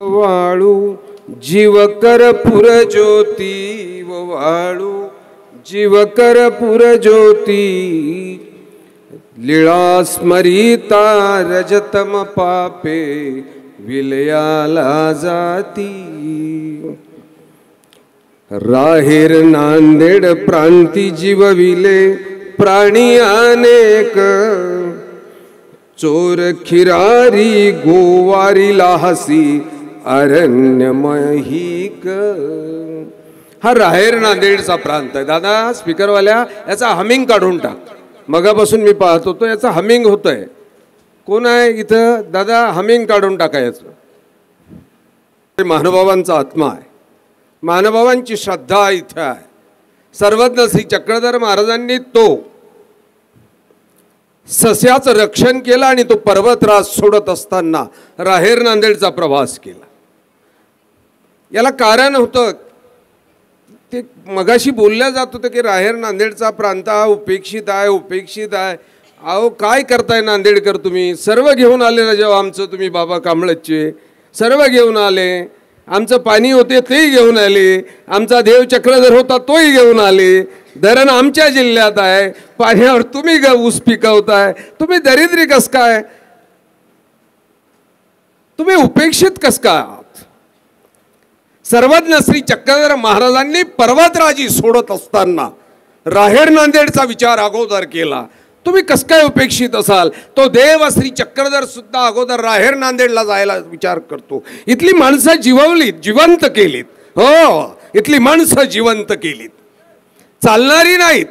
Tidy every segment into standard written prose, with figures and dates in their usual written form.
वाळू जीव कर्पूर ज्योती वाळू जीव कर्पूर ज्योती लीळा स्मरिता रजतम पापे विलयाला जाती। राहेर नांदेड प्रांती जीवविले प्राणी अनेक चोर खिरारी गोवारी लाहसी अरण्य महिक। हा राहेर नांदेडचा प्रांत आहे। दादा स्पीकरवाल्या याचा हमिंग काढून टाक, मगापासून मी पाहत होतो याचा हमिंग होतंय। कोण आहे इथं? दादा हमिंग काढून टाकायचं। महानुभावांचा आत्मा आहे, महानुभावांची श्रद्धा इथं आहे। सर्वज्ञ श्री चक्रधर महाराजांनी तो सस्याचं रक्षण केलं आणि तो पर्वतराज सोडत असताना राहेर नांदेडचा प्रवास केला। याला कारण होतं ते मगाशी बोलल्या जात होतं की राहेर नांदेडचा प्रांत हा उपेक्षित आहे, उपेक्षित आहे। अहो काय करताय नांदेडकर तुम्ही? सर्व घेऊन आले ना जेव्हा आमचं तुम्ही बाबा कांबळेचे सर्व घेऊन आले, आमचं पाणी होते तेही घेऊन आले, आमचा देव चक्रधर होता तोही घेऊन आले। धरण आमच्या जिल्ह्यात आहे, पाण्यावर तुम्ही ऊस पिकवताय, तुम्ही दरिद्री कस काय? तुम्ही उपेक्षित कस काय? सर्वज्ञ श्री चक्रधर महाराजांनी पर्वतराजी सोडत असताना राहेर नांदेडचा विचार अगोदर केला। तुम्ही कस काय उपेक्षित असाल? तो देव श्री चक्रधर सुद्धा अगोदर राहेर नांदेडला जायला विचार करतो। इथली माणसं जिववलीत, जिवंत केलीत। हो, इथली माणसं जिवंत केलीत, चालणारी नाहीत।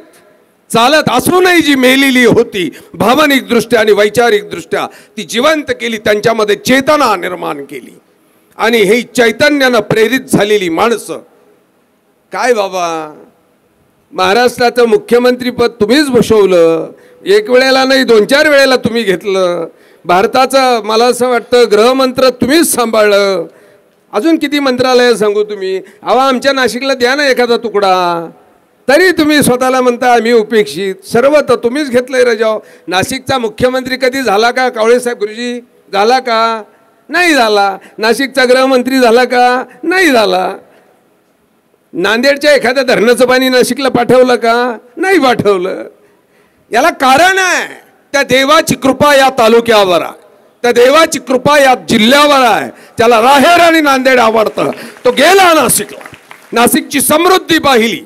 चालत असूनही जी मेलेली होती भावनिक दृष्ट्या आणि वैचारिक दृष्ट्या ती जिवंत केली, त्यांच्यामध्ये चेतना निर्माण केली आणि ही चैतन्यानं प्रेरित झालेली माणसं। काय बाबा, महाराष्ट्राचं मुख्यमंत्रीपद तुम्हीच भूषवलं, एक वेळेला नाही 2-4 वेळेला तुम्ही घेतलं। भारताचं मला असं वाटतं गृहमंत्र तुम्हीच सांभाळलं। अजून किती मंत्रालय सांगू तुम्ही? अहो आमच्या नाशिकला द्या ना एखादा तुकडा, तरी तुम्ही स्वतःला म्हणता आम्ही उपेक्षित। सर्व तर तुम्हीच घेतलंय रजाव। नाशिकचा मुख्यमंत्री कधी झाला का कावळे साहेब गुरुजी? झाला का? नाही झाला। नाशिकचा गृहमंत्री झाला का? नाही झाला। नांदेडच्या एखाद्या धरणाचं पाणी नाशिकला पाठवलं का? नाही पाठवलं। याला कारण आहे त्या देवाची कृपा या तालुक्यावर आहे, त्या देवाची कृपा या जिल्ह्यावर आहे। त्याला राहेर आणि नांदेड आवडतं। तो गेला नाशिकला, नाशिकची समृद्धी पाहिली,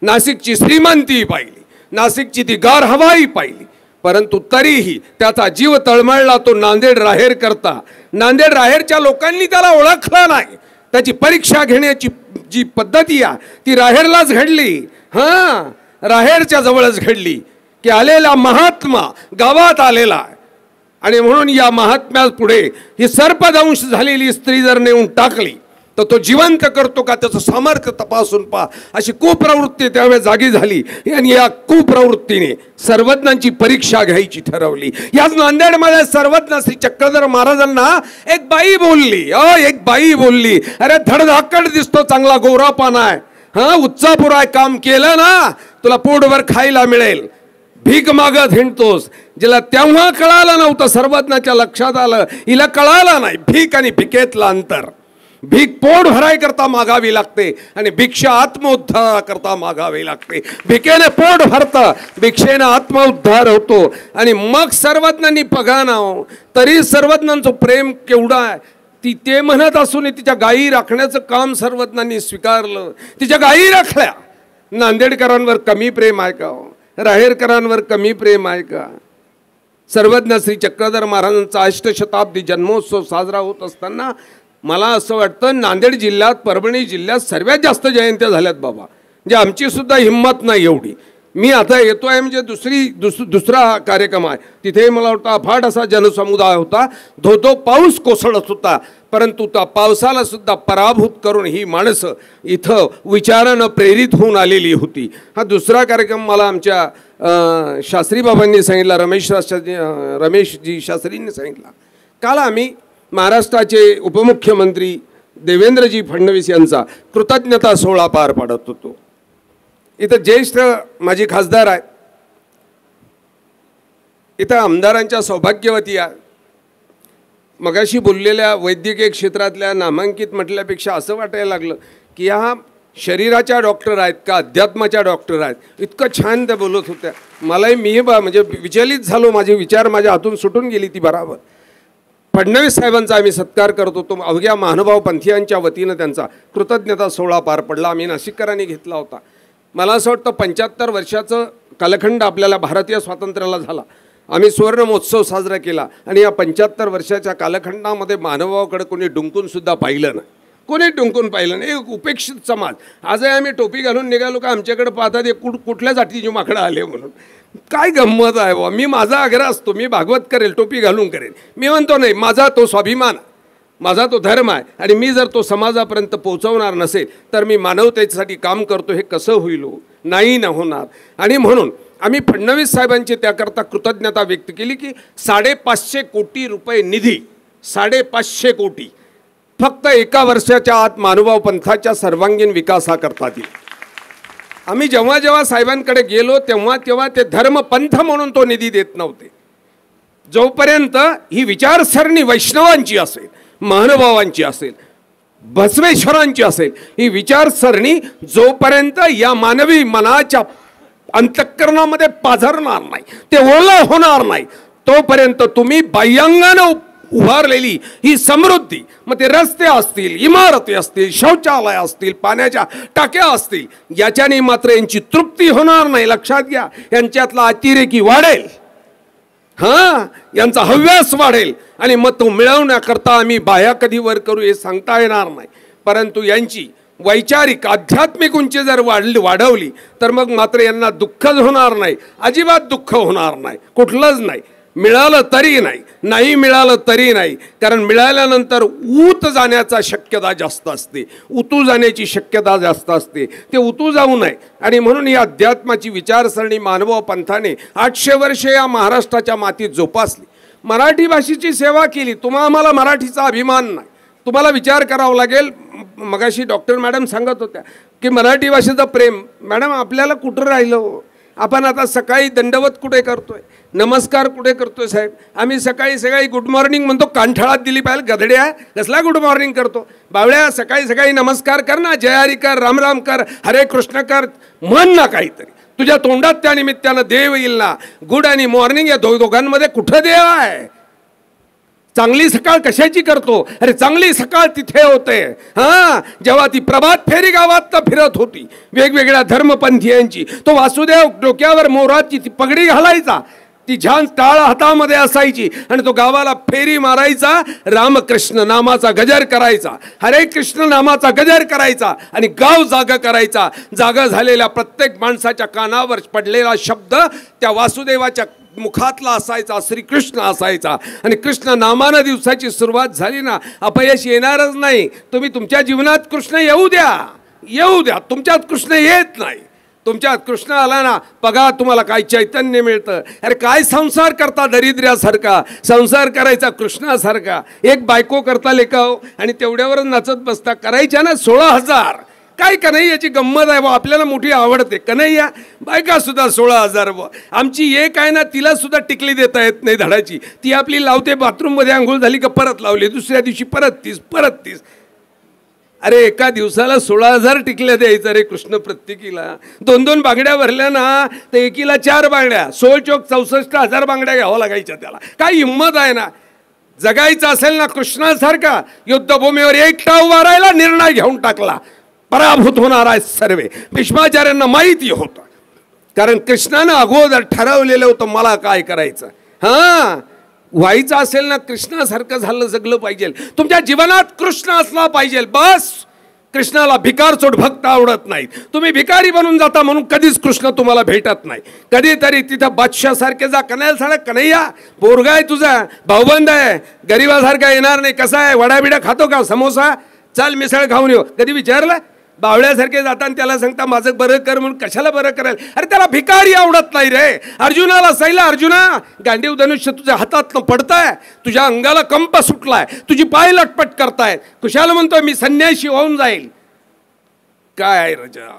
नाशिकची श्रीमंती पाहिली, नाशिकची ती गार हवाई पाहिली, परंतु तरीही त्याचा जीव तळमळला। तो नांदेड राहेर करता नांदेड राहेरच्या लोकांनी त्याला ओळखलं नाही। त्याची परीक्षा घेण्याची जी पद्धती आहे ती राहेरलाच घडली। हां, राहेरच्या जवळच घडली की आलेला महात्मा गावात आलेला आहे आणि म्हणून या महात्म्या पुढे ही सर्पदंश झालेली स्त्री जर नेऊन टाकली तर तो जिवंत करतो का? त्याचं सामर्थ्य तपासून पहा। अशी कुप्रवृत्ती त्यावेळेस जागी झाली आणि या कुप्रवृत्तीने सर्वज्ञांची परीक्षा घ्यायची ठरवली। याच नांदेडमध्ये सर्वज्ञ श्री चक्रधर महाराजांना एक बाई बोलली, एक बाई बोलली, अरे धडधाकट दिसतो, चांगला गोरापान आहे, हा उच्चापुरा आहे, काम केलं ना तुला पोटभर खायला मिळेल, भीक मागत हिंडतोस। जिला तेव्हा कळालं नव्हतं, सर्वज्ञाच्या लक्षात आलं, हिला कळालं नाही भीक आणि भिकेतलं अंतर। भीक पोट भराय करता मागावी लागते आणि भिक्षा आत्मोद्धार करता मागावी लागते। भिकेने पोट भरतं, भिक्षेने आत्मोद्धार होतो आणि मग सर्वज्ञांनी बघावं तरी सर्वज्ञांचं प्रेम केवढं आहे ती ते म्हणत असून तिच्या गायी राखण्याचं काम सर्वज्ञांनी स्वीकारलं। तिच्या गायी राखल्या। नांदेडकरांवर कमी प्रेम आहे का? राहेरकरांवर कमी प्रेम आहे का? सर्वज्ञ श्री चक्रधर महाराजांचा अष्टशताब्दी जन्मोत्सव साजरा होत असताना मला असं वाटतं नांदेड जिल्ह्यात, परभणी जिल्ह्यात सर्वात जास्त जयंत्या झाल्यात बाबा, म्हणजे आमची सुद्धा हिंमत नाही एवढी। मी आता येतोय म्हणजे दुसरा कार्यक्रम आहे, तिथे मला वाटतं अफाट असा जनसमुदाय होता, धो पाऊस कोसळत होता, परंतु त्या पावसाला सुद्धा पराभूत करून ही माणसं इथं विचारानं प्रेरित होऊन आलेली होती। हा दुसरा कार्यक्रम मला आमच्या शास्त्री बाबांनी सांगितला, रमेशजी शास्त्रींनी सांगितला। काल आम्ही महाराष्ट्राचे उपमुख्यमंत्री देवेंद्रजी फडणवीस यांचा कृतज्ञता सोहळा पार पाडत होतो। इथं ज्येष्ठ माजी खासदार आहेत, इथं आमदारांच्या सौभाग्यवती आहे, मगाशी बोललेल्या वैद्यकीय क्षेत्रातल्या नामांकित म्हटल्यापेक्षा असं वाटायला लागलं की ह्या शरीराच्या डॉक्टर आहेत का अध्यात्माच्या डॉक्टर आहेत. इतकं छान त्या बोलत होत्या. मलाही म्हणजे विचलित झालो. माझे विचार माझ्या हातून सुटून गेली ती बराबर. फडणवीस साहेबांचा आम्ही सत्कार करत होतो. अवघ्या महानुभाव पंथीयांच्या वतीनं त्यांचा कृतज्ञता सोहळा पार पडला. आम्ही नाशिककरांनी घेतला होता. मला असं वाटतं 75 वर्षाचं कालखंड आपल्याला भारतीय स्वातंत्र्याला झाला. आम्ही सुवर्ण महोत्सव साजरा केला आणि या 75 वर्षाच्या कालखंडामध्ये मानवाकडे कोणी डुंकूनसुद्धा पाहिलं नाही. कोणी डुंकून पाहिलं नाही. एक उपेक्षित समाज. आजही आम्ही टोपी घालून निघालो का आमच्याकडे पाहतात एक कुठल्या जातीची माकडं आले म्हणून. काय गंमत आहे बा. मी माझा आग्रह असतो, मी भागवत करेल, टोपी घालून करेल. मी म्हणतो नाही, माझा तो स्वाभिमान, माझा तो धर्म आहे आणि मी जर तो समाजापर्यंत पोहोचवणार नसेल तर मी मानवतेसाठी काम करतो. हे कसं होईल? नाही ना होणार. आणि म्हणून आम्ही फडणवीस साहेबांची त्याकरता कृतज्ञता व्यक्त केली की 550 कोटी रुपये निधी, 550 कोटी फक्त एका वर्षाच्या आत मानुभाव पंथाच्या सर्वांगीण विकासाकरता दिली. आम्ही जेव्हा जेव्हा साहेबांकडे गेलो तेव्हा ते धर्मपंथ म्हणून तो निधी देत नव्हते. जोपर्यंत ही विचारसरणी वैष्णवांची असेल, महानुभावांची असेल, बसवेश्वरांची असेल, ही विचारसरणी जोपर्यंत या मानवी मनाच्या अंतःकरणामध्ये पाझरणार नाही, ते ओलं होणार नाही, तोपर्यंत तुम्ही बाह्यांगानं उभारलेली ही समृद्धी, मग ते रस्ते असतील, इमारती असतील, शौचालय असतील, पाण्याच्या टाक्या असतील, याच्याने मात्र यांची तृप्ती होणार नाही. लक्षात घ्या. यांच्यातला अतिरेकी वाढेल, हां, यांचा हव्यास वाढेल आणि मग तो मिळवण्याकरता आम्ही बाह्या कधी वर करू हे सांगता येणार नाही. परंतु यांची वैचारिक आध्यात्मिक उंची जर वाढवली तर मग मात्र यांना दुःखच होणार नाही. अजिबात दुःख होणार नाही, कुठलंच नाही. मिळालं तरी नाही, नाही मिळालं तरी नाही. कारण मिळाल्यानंतर ऊत जाण्याचा शक्यता जास्त असते, उतू जाण्याची शक्यता जास्त असते. ते उतू जाऊ नये आणि म्हणून ही अध्यात्माची विचारसरणी मानव पंथाने 800 वर्षे या महाराष्ट्राच्या मातीत जोपासली. मराठी भाषेची सेवा केली. आम्हाला मराठीचा अभिमान नाही. तुम्हाला विचार करावा लागेल. मगाशी डॉक्टर मॅडम सांगत होत्या की मराठी भाषेचं प्रेम. मॅडम आपल्याला कुठं राहिलं? आपण आता सकाळी दंडवत कुठे करतोय, नमस्कार कुठे करतोय साहेब? आम्ही सकाळी गुड मॉर्निंग म्हणतो, कानठळात दिली पाहिजे. गधड्या कसला गुड मॉर्निंग करतो? बावळ्या सकाळी नमस्कार कर ना, जय हरी कर, राम राम कर, हरे कृष्ण कर, म्हण ना काहीतरी. तुझ्या तोंडात त्या निमित्तानं देव येईल ना. गुड आणि मॉर्निंग या दोघांमध्ये कुठं देव आहे? चांगली सकाळ कशाची करतो? अरे चांगली सकाळ तिथे होते हां, जेव्हा ती प्रभात फेरी गावात फिरत होती वेगवेगळ्या धर्मपंथीयांची. तो वासुदेव डोक्यावर मोराची ती पगडी घालायचा, ती झांज टाळ हातामध्ये असायची आणि तो गावाला फेरी मारायचा, रामकृष्ण नामाचा गजर करायचा, हरे कृष्ण नामाचा गजर करायचा आणि गाव जागा करायचा. जागा झालेल्या प्रत्येक माणसाच्या कानावर पडलेला शब्द त्या वासुदेवाच्या मुखातला असायचा, श्रीकृष्ण असायचा. आणि कृष्ण नामानं दिवसाची सुरुवात झाली ना, अपयश येणारच नाही. तुम्ही तुमच्या जीवनात कृष्ण येऊ द्या. तुमच्यात कृष्ण येत नाही. तुमच्यात कृष्ण आला ना, बघा तुम्हाला काय चैतन्य मिळतं. अरे काय संसार करता दरिद्र्यासारखा, संसार करायचा कृष्णासारखा. एक बायको करता लेखाव आणि तेवढ्यावरच नाचत बसता. करायच्या ना 16,000. काय कन्हैयाची गंमत आहे बा, आपल्याला मोठी आवडते. कन्हैया बायका सुद्धा 16,000 बा. आमची एक आहे ना, तिला सुद्धा टिकली देता येत नाही धडाची. ती आपली लावते बाथरूममध्ये, आंघोळ झाली का परत लावली, दुसऱ्या दिवशी परत 30. अरे एका दिवसाला 16,000 टिकल्या द्यायचं रे कृष्ण प्रत्येकीला. 2-2 बांगड्या भरल्या ना तर एकीला 4 बांगड्या, 16 चोक 64,000 बांगड्या घ्यावं लागायच्या त्याला. काय हिंमत आहे ना. जगायचं असेल ना कृष्णासारखा, युद्धभूमीवर एकटा उभा राहिला, निर्णय घेऊन टाकला, पराभूत होणार आहे सर्वे. भीष्माचार्यांना माहिती होतं, कारण कृष्णानं अगोदर ठरवलेलं होतं मला काय करायचं. हां, व्हायचं असेल ना कृष्णासारखं झालं जगलं पाहिजे. तुमच्या जीवनात कृष्ण असला पाहिजे बस. कृष्णाला भिकारचोट भक्त आवडत नाहीत. तुम्ही भिकारी बनून जाता म्हणून कधीच कृष्ण तुम्हाला भेटत नाही. कधीतरी तिथं बादशासारखे जा. कन्हैया पोरगा आहे तुझा, भाऊबंद आहे, गरीबासारखा येणार नाही. कसा आहे, वडाबिडा खातो का, समोसा, चल मिसळ खाऊन येऊ. कधी विचारलं? बावळ्यासारखे जाताना त्याला सांगता माझं बरं कर म्हणून. कशाला बरं करायला? अरे त्याला भिकारी आवडत नाही रे. अर्जुनाला सैला, अर्जुना गांडीव धनुष्य तुझ्या हातातनं पडताय, तुझ्या अंगाला कंप सुटलाय, तुझी पाय लटपट करतायत. कुशाला म्हणतोय मी संन्याशी होऊन जाईल. काय रजा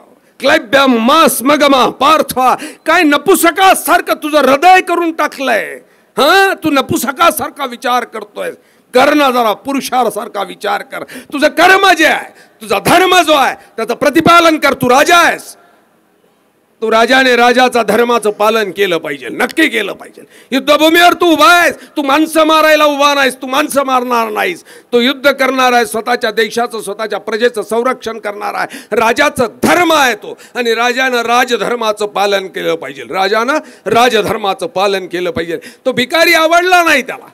क्लैब्यम मास मगमा पार्था, काय नपुसकासारखं तुझं हृदय करून टाकलंय. हां, तू नपुसकासारखा विचार करतोय. कर ना जरा पुरुषासारखा विचार कर. तुझं कर्म जे आहे, तुझा धर्म जो आहे त्याचं प्रतिपालन कर. तू राजा आहेस, तू राजाने राजाचा धर्माचं पालन केलं पाहिजे, नक्की केलं पाहिजे. युद्धभूमीवर तू उभा आहेस, तू माणसं मारायला उभा नाहीस, तू माणसं मारणार नाहीस, तू युद्ध करणार आहे, स्वतःच्या देशाचं स्वतःच्या प्रजेचं संरक्षण करणार आहे. राजाचं धर्म आहे तो, आणि राजानं राजधर्माचं पालन केलं पाहिजे. राजानं राजधर्माचं पालन केलं पाहिजे. तो भिकारी आवडला नाही त्याला.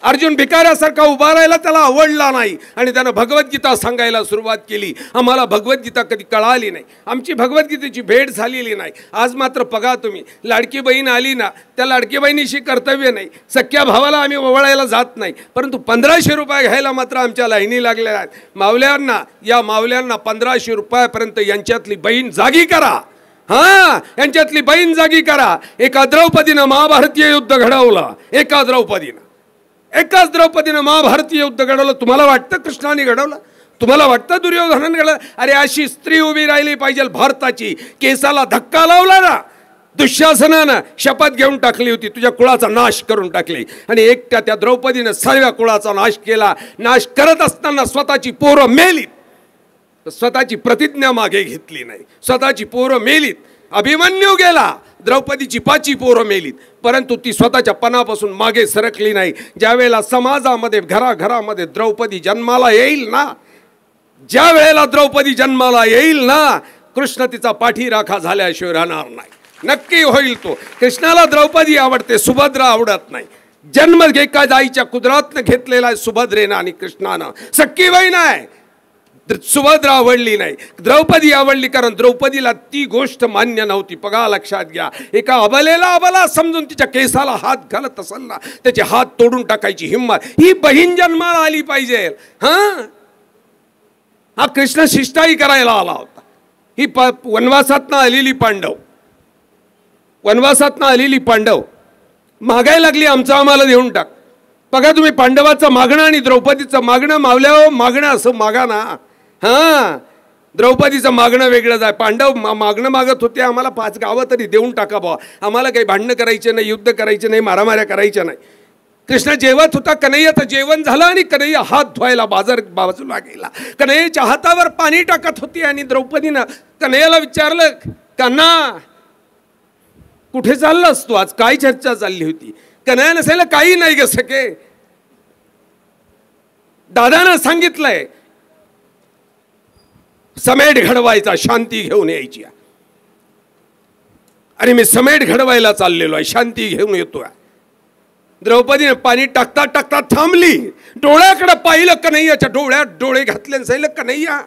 अर्जुन भिकाऱ्यासारखा उभा राहिला, त्याला आवडला नाही, आणि त्यानं भगवद्गीता सांगायला सुरुवात केली. आम्हाला भगवद्गीता कधी कळाली नाही, आमची भगवद्गीतेची भेट झालेली नाही. आज मात्र बघा तुम्ही, लाडकी बहीण आली ना, त्या लाडकी बहिणीशी कर्तव्य नाही. सख्या भावाला आम्ही ओवाळायला जात नाही, परंतु 1500 रुपये घ्यायला मात्र आमच्या लाईनी लागलेल्या आहेत. मावल्यांना, या मावल्यांना 1500 रुपयापर्यंत यांच्यातली बहीण जागी करा. हां, यांच्यातली बहीण जागी करा. एका द्रौपदीनं महाभारतीय युद्ध घडवलं, एकाच द्रौपदीनं महाभारतीय युद्ध घडवलं. तुम्हाला वाटतं कृष्णाने घडवलं? तुम्हाला वाटतं दुर्योधनाने घडवलं? अरे अशी स्त्री उभी राहिली पाहिजे भारताची. केसाला धक्का लावला ना, दुःशासनानं शपथ घेऊन टाकली होती, तुझ्या कुळाचा नाश करून टाकली, आणि एकट्या त्या द्रौपदीनं सर्व कुळाचा नाश केला. नाश करत असताना स्वतःची पोरं मेलीत, स्वतःची प्रतिज्ञा मागे घेतली नाही, स्वतःची पोरं मेलीत. अभिमन्यू गेला, द्रौपदीची 5 पोरं मेलीत, परंतु ती स्वतःच्या पणापासून मागे सरकली नाही. ज्या वेळेला समाजामध्ये घराघरामध्ये द्रौपदी जन्माला येईल ना, ज्या वेळेला द्रौपदी जन्माला येईल ना, कृष्ण तिचा पाठीराखा झाल्याशिवाय राहणार नाही. नक्की होईल तो. कृष्णाला द्रौपदी आवडते, सुभद्रा आवडत नाही. जन्म एका आईच्या कुदरातनं घेतलेला आहे सुभद्रेनं आणि कृष्णानं. सख्खी बहीण आहे, सुभद्रा आवडली नाही, द्रौपदी आवडली, कारण द्रौपदीला ती गोष्ट मान्य नव्हती. बघा, लक्षात घ्या, एका अबला समजून तिच्या केसाला हात घालत असेल ना, त्याचे हात तोडून टाकायची हिंमत. ही बहीण जन्माला आली पाहिजे. हा कृष्ण शिष्टाई करायला आला होता. ही वनवासातनं आलेली पांडव मागायला लागली, आमचं आम्हाला देऊन टाक. बघा तुम्ही, पांडवाचं मागणं आणि द्रौपदीचं मागणं, मावल्या मागणं असं मागा ना. हां, द्रौपदीचं मागणं वेगळंच आहे. पांडव मागणं मागत होते, आम्हाला 5 गावं तरी देऊन टाका बुवा, आम्हाला काही भांडणं करायचे नाही, युद्ध करायचे नाही, मारामाऱ्या करायच्या नाही. कृष्ण जेवत होता, कन्हैयाचं जेवण झालं आणि कन्हैया हात धुवायला बाजूला गेला. कन्हैयाच्या हातावर पाणी टाकत होती, आणि द्रौपदीनं कन्हैयाला विचारलं, कान्हा कुठे चाललास तू आज? काय चर्चा चालली होती? कन्हैया नसायला काही नाही ग सखे, दादानं सांगितलंय समेट घडवायचा, शांती घेऊन यायची. आणि मी समेट घडवायला चाललेलो आहे, शांती घेऊन येतोय. द्रौपदीने पाणी टाकता टाकता थांबली, डोळ्याकडे पाहिलं, कन्हैयाच्या डोळ्यात डोळे घातले, सांगितलं, कन्हैया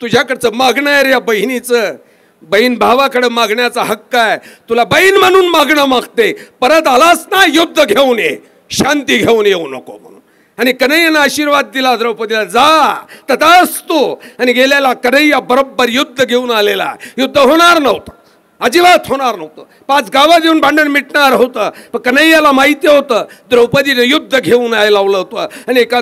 तुझ्याकडचं मागणं आहे रे या बहिणीचं. बहीण भावाकडे मागण्याचा हक्क आहे, तुला बहीण म्हणून मागणं मागते. परत आलास ना, युद्ध घेऊन ये, शांती घेऊन येऊ नको म्हणून. आणि कन्हैयानं आशीर्वाद दिला द्रौपदीला, जा तथास्तु. आणि गेलेला कन्हैया बरोबर युद्ध घेऊन आलेला. युद्ध होणार नव्हतं, अजिबात होणार नव्हतं. 5 गावं देऊन भांडण मिटणार होतं, पण कन्हैयाला माहिती होतं द्रौपदीने युद्ध घेऊन यायला लावलं होतं. आणि एका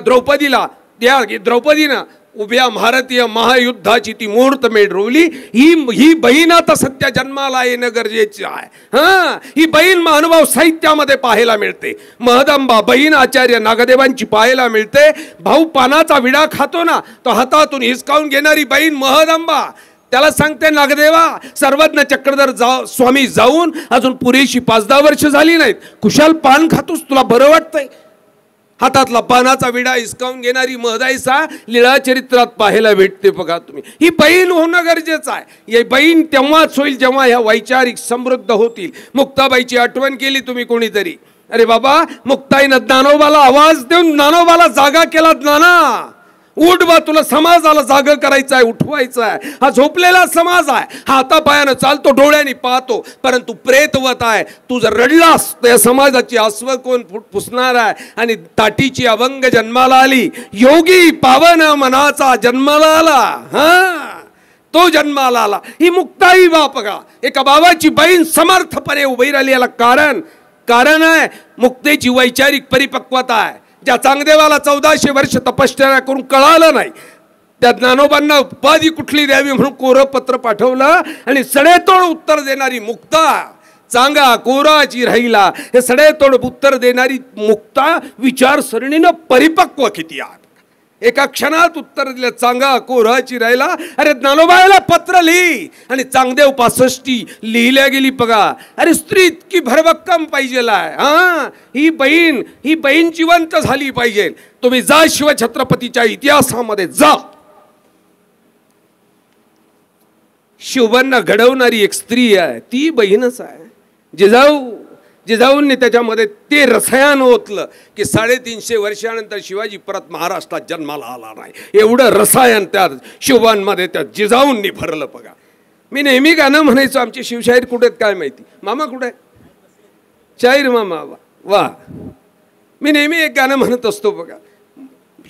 द्रौपदीनं उभ्या भारतीय महायुद्धाची ती मुहूर्तमेढ रोवली. ही बहीण आता सध्या जन्माला येणं गरजेचे आहे. हां, ही बहीण महानुभाव साहित्यामध्ये पाहायला मिळते. महदंबा बहीण आचार्य नागदेवांची पाहायला मिळते. भाऊ पानाचा विडा खातो ना, तो हातातून हिसकावून घेणारी बहीण महदंबा. त्याला सांगते, नागदेवा सर्वज्ञ चक्रधर स्वामी जाऊन अजून पुरेशी 5-10 वर्ष झाली नाहीत, कुशाल पान खातोस, तुला बरं वाटतंय? हातातला पानाचा विडा हिसकावून घेणारी महदाईसा लीळा चरित्रात पाहायला भेटते. बघा तुम्ही, ही बहीण होणं गरजेचं आहे. ही बहीण तेव्हाच होईल जेव्हा ह्या वैचारिक समृद्ध होतील. मुक्ताबाईची आठवण केली तुम्ही कोणीतरी, अरे बाबा, मुक्ताईनं ज्ञानोबाला आवाज देऊन ज्ञानोबाला जागा केला. ज्ञाना उठ बा, तुला समाजाला जागा करायचं आहे, उठवायचं आहे. हा झोपलेला समाज आहे, हा हातापायानं चालतो, डोळ्याने पाहतो, परंतु प्रेतवत आहे. तू जर रडलास तर या समाजाची अस्व कोण पुसणार आहे? आणि ताटीची अभंग जन्माला आली, योगी पावन मनाचा जन्माला आला. हा, तो जन्माला आला. ही मुक्ताई बा, बघा, एका बाबाची बहीण समर्थपणे उभी राहिली. याला कारण आहे मुक्तेची वैचारिक परिपक्वता आहे. ज्या चांगदेवाला 1400 वर्ष तपश्चर्या करून कळालं नाही, त्या ज्ञानोबांना उपाधी कुठली द्यावी म्हणून कोरं पत्र पाठवलं, आणि सडेतोड उत्तर देणारी मुक्ता चांगा कोराची राहिला, हे सडेतोड उत्तर देणारी मुक्ता विचारसरणीनं परिपक्व किती आहात. एका क्षणात उत्तर दिलं, चांगा कोराची राहिला. अरे ज्ञानोबाईला पत्र लिही आणि चांगदेव 65 लिहिल्या गेली बघा. अरे स्त्री इतकी भरभक्कम पाहिजेला आहे. हा, ही बहीण जिवंत झाली पाहिजे. तुम्ही जा शिवछत्रपतीच्या इतिहासामध्ये जा. शिवबांना घडवणारी एक स्त्री आहे, ती बहीणच आहे. जिजाऊंनी त्याच्यामध्ये ते रसायन ओतलं की 350 वर्षानंतर शिवाजी परत महाराष्ट्रात जन्माला आला नाही. एवढं रसायन त्या शिवबांमध्ये त्या जिजाऊंनी भरलं बघा. मी नेहमी गाणं म्हणायचो, आमचे शिवशाहीर कुठे आहेत काय माहिती. मामा कुठे? शाहीर मामा वा. मी नेहमी एक गाणं म्हणत असतो बघा.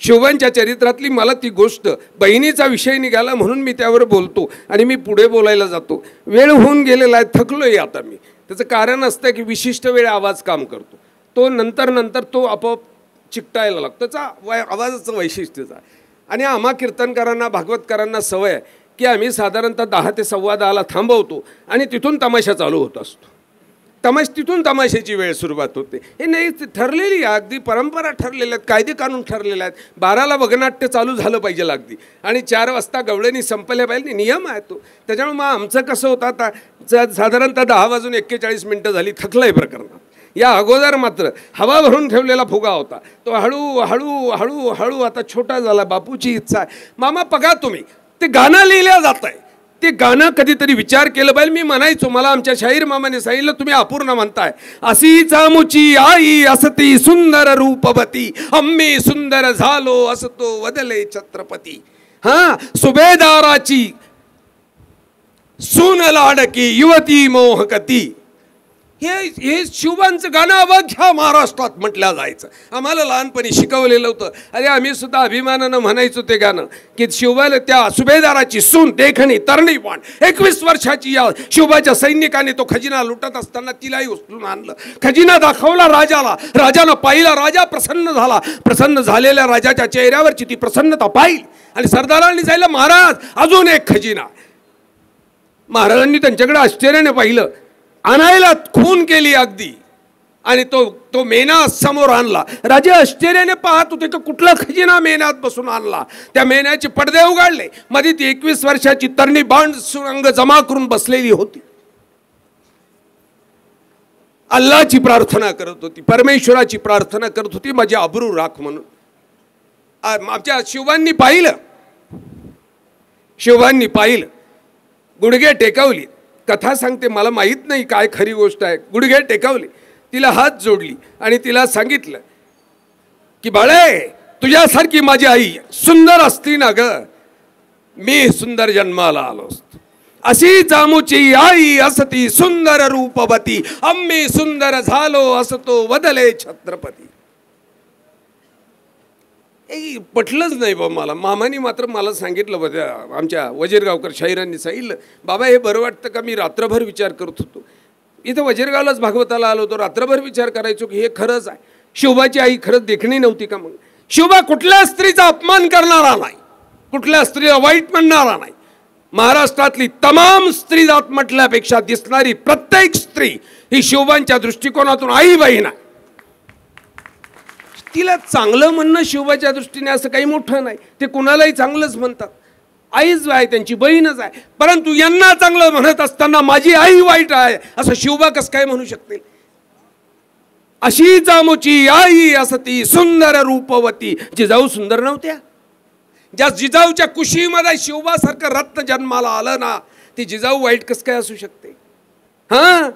शिवबांच्या चरित्रातली मला ती गोष्ट, बहिणीचा विषय निघाला म्हणून मी त्यावर बोलतो आणि मी पुढे बोलायला जातो. वेळ होऊन गेलेला आहे, थकलोय आता मी. त्याचं कारण असतं की विशिष्ट वेळ आवाज काम करतो, तो नंतर तो आपोआप चिकटायला लागतो. त्याचा आवाजाचं वैशिष्ट्यच आहे. आणि आम्हा कीर्तनकारांना भागवतकारांना सवय आहे की आम्ही साधारणतः 10 ते 10:15 थांबवतो आणि तिथून तमाशा चालू होत असतो. तिथून तमाशाची वेळ सुरुवात होते. हे नाही ठरलेली आहे, अगदी परंपरा ठरलेल्या आहेत, कायदे कानून ठरलेले आहेत. 12ला वगनाट्य चालू झालं पाहिजे अगदी, आणि 4 वाजता गवळणी संपल्या पाहिजे, नियम आहे तो. त्याच्यामुळे मग आमचं कसं होतं, आता साधारणतः 10:41 झाली, थकलंय प्रकरणात. या अगोदर मात्र हवा भरून ठेवलेला फुगा होता, तो हळू आता छोटा झाला. बापूची इच्छा आहे, मामा बघा तुम्ही ते गाणं लिहिलं जात आहे, ते गाणं कधीतरी विचार केलं पाहिजे. मी म्हणायचो, मला आमच्या शाहीर मामाने सांगितलं, तुम्ही अपूर्ण म्हणताय. अशी चामुची आई असती सुंदर रूपवती, आम्ही सुंदर झालो असतो वदले छत्रपती. हा, सुभेदाराची सून लाडकी युवती मोहकती. हे शिवबांचं गाणं अवघ्या महाराष्ट्रात म्हटलं जायचं. आम्हाला लहानपणी शिकवलेलं होतं. अरे आम्ही सुद्धा अभिमानानं म्हणायचो ते गाणं की शिवबाला त्या सुभेदाराची सून देखणी तरणी पण 21 वर्षाची या शिवबाच्या सैनिकाने तो खजिना लुटत असताना तिलाही उचलून आणलं. खजिना दाखवला राजाला, राजानं पाहिला, राजा प्रसन्न झाला. प्रसन्न झालेल्या राजाच्या चेहऱ्यावरची ती प्रसन्नता पाहिली आणि सरदारांनी सांगितलं, महाराज अजून एक खजिना. महाराजांनी त्यांच्याकडे आश्चर्याने पाहिलं, आणायला खून केली अगदी, आणि तो मेना समोर आणला. राजा आश्चर्याने पाहत होते की कुठला खजिना मेन्यात बसून आणला. त्या मेन्याचे पडदे उघडले, मध्ये ती 21 वर्षाची तरणी बाण सुरंग जमा करून बसलेली होती. अल्लाची प्रार्थना करत होती, परमेश्वराची प्रार्थना करत होती, माझी अब्रू राख म्हणून. आमच्या शिवबांनी पाहिलं, गुडघे टेकवली. कथा सांगते, मला माहीत नाही काय खरी गोष्ट आहे. गुडघे टेकवले, तिला हात जोडली आणि तिला सांगितलं की बाळे, तुझ्यासारखी माझी आई सुंदर असती ना ग, मी सुंदर जन्माला आलो असतो. अशी जामुची आई असती सुंदर रूपवती, आम्ही सुंदर झालो असतो वदले छत्रपती. पटलंच नाही बा मला. मामानी मात्र मला सांगितलं बघा, आमच्या वजीरगावकर शाहिरांनी सांगितलं, बाबा हे बरं वाटतं का? मी रात्रभर विचार करत होतो. इथं वजीरगावलाच भागवताला आलो होतो, रात्रभर विचार करायचो की हे खरंच आहे, शिवबाची आई खरंच देखणी नव्हती का? मग शिवबा कुठल्या स्त्रीचा अपमान करणारा नाही, कुठल्या स्त्रीला वाईट म्हणणारा नाही. महाराष्ट्रातली तमाम स्त्री जात म्हटल्यापेक्षा दिसणारी प्रत्येक स्त्री ही शिवबांच्या दृष्टिकोनातून आई बहीण आहे. तिला चांगलं म्हणणं शिवबाच्या दृष्टीने असं काही मोठं नाही, ते कुणालाही चांगलंच म्हणतात. आईच आहे, त्यांची बहीणच आहे. परंतु यांना चांगलं म्हणत असताना माझी आई वाईट आहे असं शिवबा कसं काय म्हणू शकतील? अशी जामुची आई असती सुंदर रूपवती. जिजाऊ सुंदर नव्हत्या? ज्या जिजाऊच्या कुशीमध्ये शिवबासारखं रत्न जन्माला आलं ना, ती जिजाऊ वाईट कसं काय असू शकते? हां,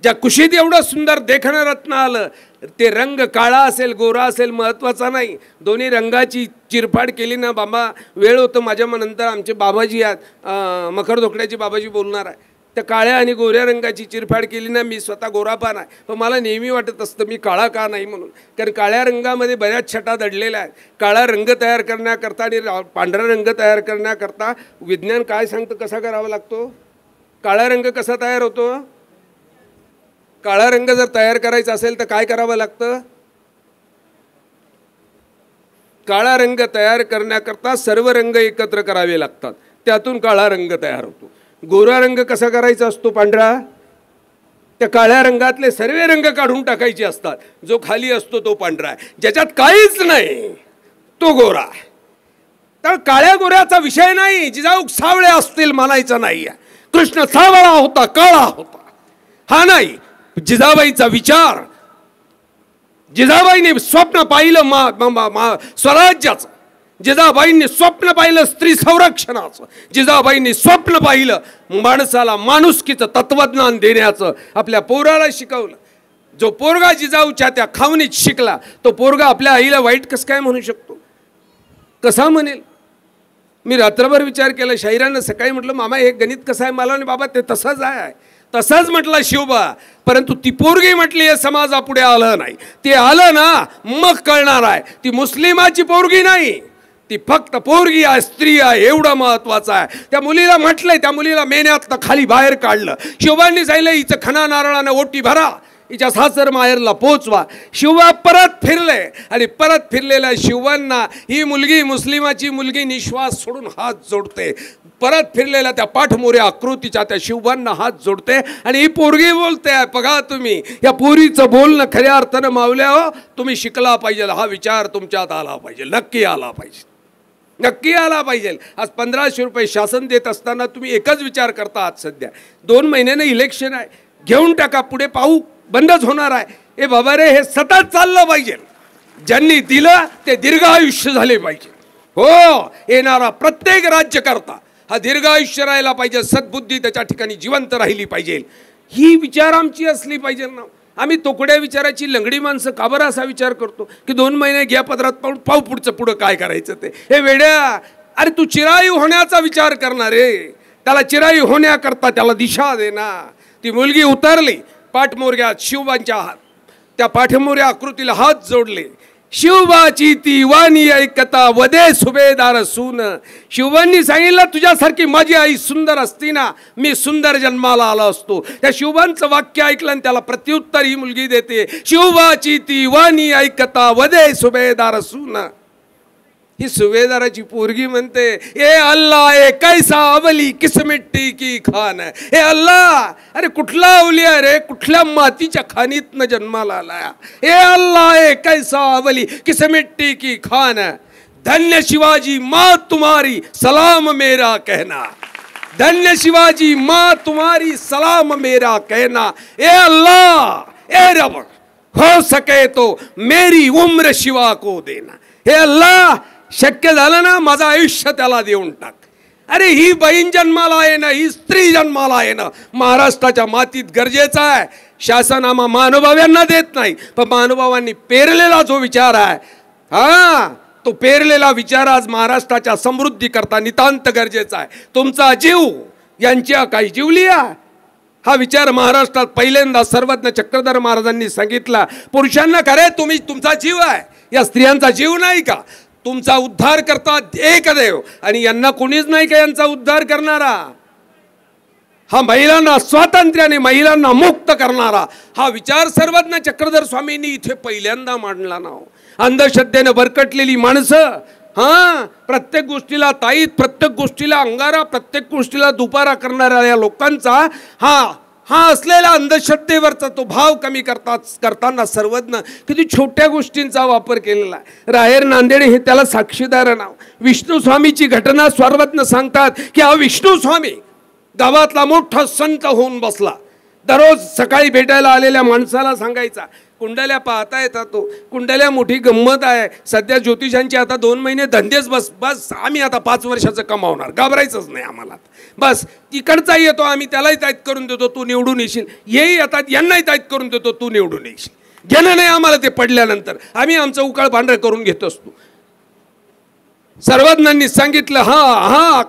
ज्या कुशीत एवढं सुंदर देखणं रत्न आलं, ते रंग काळा असेल गोरा असेल महत्त्वाचा नाही, दोन्ही रंगाची चिरफाड केली ना बाबा. वेळ होतं माझ्या नंतर आमचे बाबाजी आहेत, मकर धोकड्याचे बाबाजी बोलणार आहे. त्या काळ्या आणि गोऱ्या रंगाची चिरफाड केली ना, मी स्वतः गोरापान आहे, पण मला नेहमी वाटत असतं मी काळा का नाही म्हणून. कारण काळ्या रंगामध्ये बऱ्याच छटा दडलेल्या आहेत. काळा रंग तयार करण्याकरता आणि पांढरा रंग तयार करण्याकरता विज्ञान काय सांगतं कसा करावा लागतो? काळा रंग कसा तयार होतो? काळा रंग जर तयार करायचा असेल तर काय करावं लागतं? काळा रंग तयार करण्याकरता सर्व रंग एकत्र करावे लागतात, त्यातून काळा रंग तयार होतो. गोरा रंग कसा करायचा असतो? पांढरा त्या काळ्या रंगातले सर्व रंग काढून टाकायचे असतात. जो खाली असतो तो पांढरा आहे, ज्याच्यात काहीच नाही तो गोरा आहे. तर काळ्या गोऱ्याचा विषय नाही. जिजाऊ सावळे असतील म्हणायचं नाही. कृष्ण सावळा होता, काळा होता हा नाही. जिजाबाईचा विचार, जिजाबाईने स्वप्न पाहिलं स्वराज्याचं, जिजाबाईंनी स्वप्न पाहिलं स्त्री संरक्षणाचं, जिजाबाईंनी स्वप्न पाहिलं माणसाला माणुसकीचं तत्वज्ञान देण्याचं. आपल्या पोराला शिकवलं. जो पोरगा जिजाऊच्या त्या खावणीत शिकला तो पोरगा आपल्या आईला वाईट कसं काय म्हणू शकतो? कसा म्हणेल? मी रात्रभर विचार केला. शाहिरानं सकाळी म्हटलं मामा हे गणित कसं आहे? मला नाही बाबा ते तसंच आहे. तसंच म्हटलं शिवबा, परंतु ती पोरगी म्हटली हे समाजापुढे आलं नाही. ते आलं ना मग कळणार आहे. ती मुस्लिमाची पोरगी नाही, ती फक्त पोरगी आहे, स्त्री आहे, एवढं महत्वाचं आहे. त्या मुलीला म्हटलंय, त्या मुलीला मेन्यातनं खाली बाहेर काढलं. शिवबांनी सांगितलं हिचं खना नारळानं ओटी भरा, हिच्या सासर माहेरला पोचवा. शिवबा परत फिरले आणि परत फिरलेल्या शिवबांना ही मुलगी, मुस्लिमाची मुलगी निश्वास सोडून हात जोडते. परत फिरलेल्या त्या पाठमोऱ्या आकृतीच्या त्या शिवबांना हात जोडते आणि ही पोरगी बोलते, बघा तुम्ही या पोरीचं बोलणं खऱ्या अर्थानं मावल्या हो, तुम्ही शिकला पाहिजे. हा विचार तुमच्यात आला पाहिजे, नक्की आला पाहिजे, नक्की आला पाहिजे. आज 1500 रुपये शासन देत असताना तुम्ही एकच विचार करता. आज सध्या 2 महिन्यानं इलेक्शन आहे, घेऊन टाका, पुढे पाहू, बंदच होणार आहे. ए बाबा रे, हे सतत चाललं पाहिजे. ज्यांनी दिलं ते दीर्घायुष्य झाले पाहिजे. हो, येणारा प्रत्येक राज्यकर्ता हा दीर्घायुष्य राहायला पाहिजे, सद्बुद्धी त्याच्या ठिकाणी जिवंत राहिली पाहिजे. ही विचार आमची असली पाहिजे ना. आम्ही तोकड्या विचाराची लंगडी माणसं का बरं असा विचार करतो की 2 महिने घ्या पदरात पाहून पाहू पुढं काय करायचं ते. हे वेड्या, अरे तू चिरायू होण्याचा विचार करणार रे, त्याला चिरायू होण्याकरता त्याला दिशा दे ना. ती मुलगी उतरली पाठमोर्यात, शिवबांच्या त्या पाठमोऱ्या आकृतीला हात जोडले. शिवबाची ती वाणी ऐकता वदे सुभेदार सून. शिवबांनी सांगितलं तुझ्यासारखी माझी आई सुंदर असती ना, मी सुंदर जन्माला आला असतो. त्या शिवबांचं वाक्य ऐकलं आणि त्याला प्रत्युत्तर ही मुलगी देते, शिवबाची ती वाणी ऐकता वदे सुभेदार सून. ही सुभेदाराची पोरगी म्हणते, ए अल्लाह ए कैसा अवली किस मिट्टी की खान. हे अल्लाह, अरे कुठला अवलिया रे, कुठल्या मातीच्या खाणीतनं जन्माला आला. ए अल्लाह ए कैसा अवली किस मिट्टी की खान. धन्य शिवाजी माँ तुम्हारी सलाम मेरा कहना. धन्य शिवाजी माँ तुम्हारी सलाम मेरा कहना. ए अल्लाह ए रब, हो सके तो मेरी उम्र शिवा को देना. हे अल्लाह, शक्य झालं ना माझं आयुष्य त्याला देऊन टाक. अरे ही बहीण जन्माला आहे ना, ही स्त्री जन्माला आहे ना, महाराष्ट्राच्या मातीत गरजेचा आहे. शासन आम्हा महानुभावांना देत नाही, पण महानुभावांनी पेरलेला जो विचार आहे, हा तो पेरलेला विचार आज महाराष्ट्राच्या समृद्धी करता नितांत गरजेचा आहे. तुमचा जीव यांच्या काही जीवलिया, हा विचार महाराष्ट्रात पहिल्यांदा सर्वज्ञ चक्रधर महाराजांनी सांगितला. पुरुषांना खरे तुम्ही, तुमचा जीव आहे, या स्त्रियांचा जीव नाही का? तुमचा उद्धार करता एक देव आणि यांना कोणीच नाही का यांचा उद्धार करणारा. हा महिलांना स्वातंत्र्याने महिलांना मुक्त करणारा हा विचार सर्वज्ञ चक्रधर स्वामींनी इथे पहिल्यांदा मांडला ना. अंधश्रद्धेने भरकटलेली माणसं, हा प्रत्येक गोष्टीला ताईत, प्रत्येक गोष्टीला अंगारा, प्रत्येक गोष्टीला दुपारा करणाऱ्या या लोकांचा हा असलेला अंधश्रद्धेवरचा तो भाव कमी करताना सर्वज्ञ किती छोट्या गोष्टींचा वापर केलेला आहे. राहेर नांदेड हे त्याला साक्षीदार नाव. विष्णू स्वामीची घटना सर्वज्ञ सांगतात की हा विष्णू स्वामी गावातला मोठा संत होऊन बसला. दररोज सकाळी भेटायला आलेल्या माणसाला सांगायचा, कुंडल्या पाहता येतात तो, कुंडल्या मोठी गंमत आहे. सध्या ज्योतिषांची आता 2 महिने धंदेच, बस आम्ही आता 5 वर्षाचं कमावणार, घाबरायचंच नाही आम्हाला. बस इकडचा येतो आम्ही, त्यालाही ताईत करून देतो, तू निवडून येशील. येही येतात, यांनाही ताईत करून देतो, तू निवडून येशील. घेणं नाही आम्हाला ते पडल्यानंतर, आम्ही आमचं उकाळ पांढरं करून घेत असतो. सर्वज्ञांनी सांगितलं, हा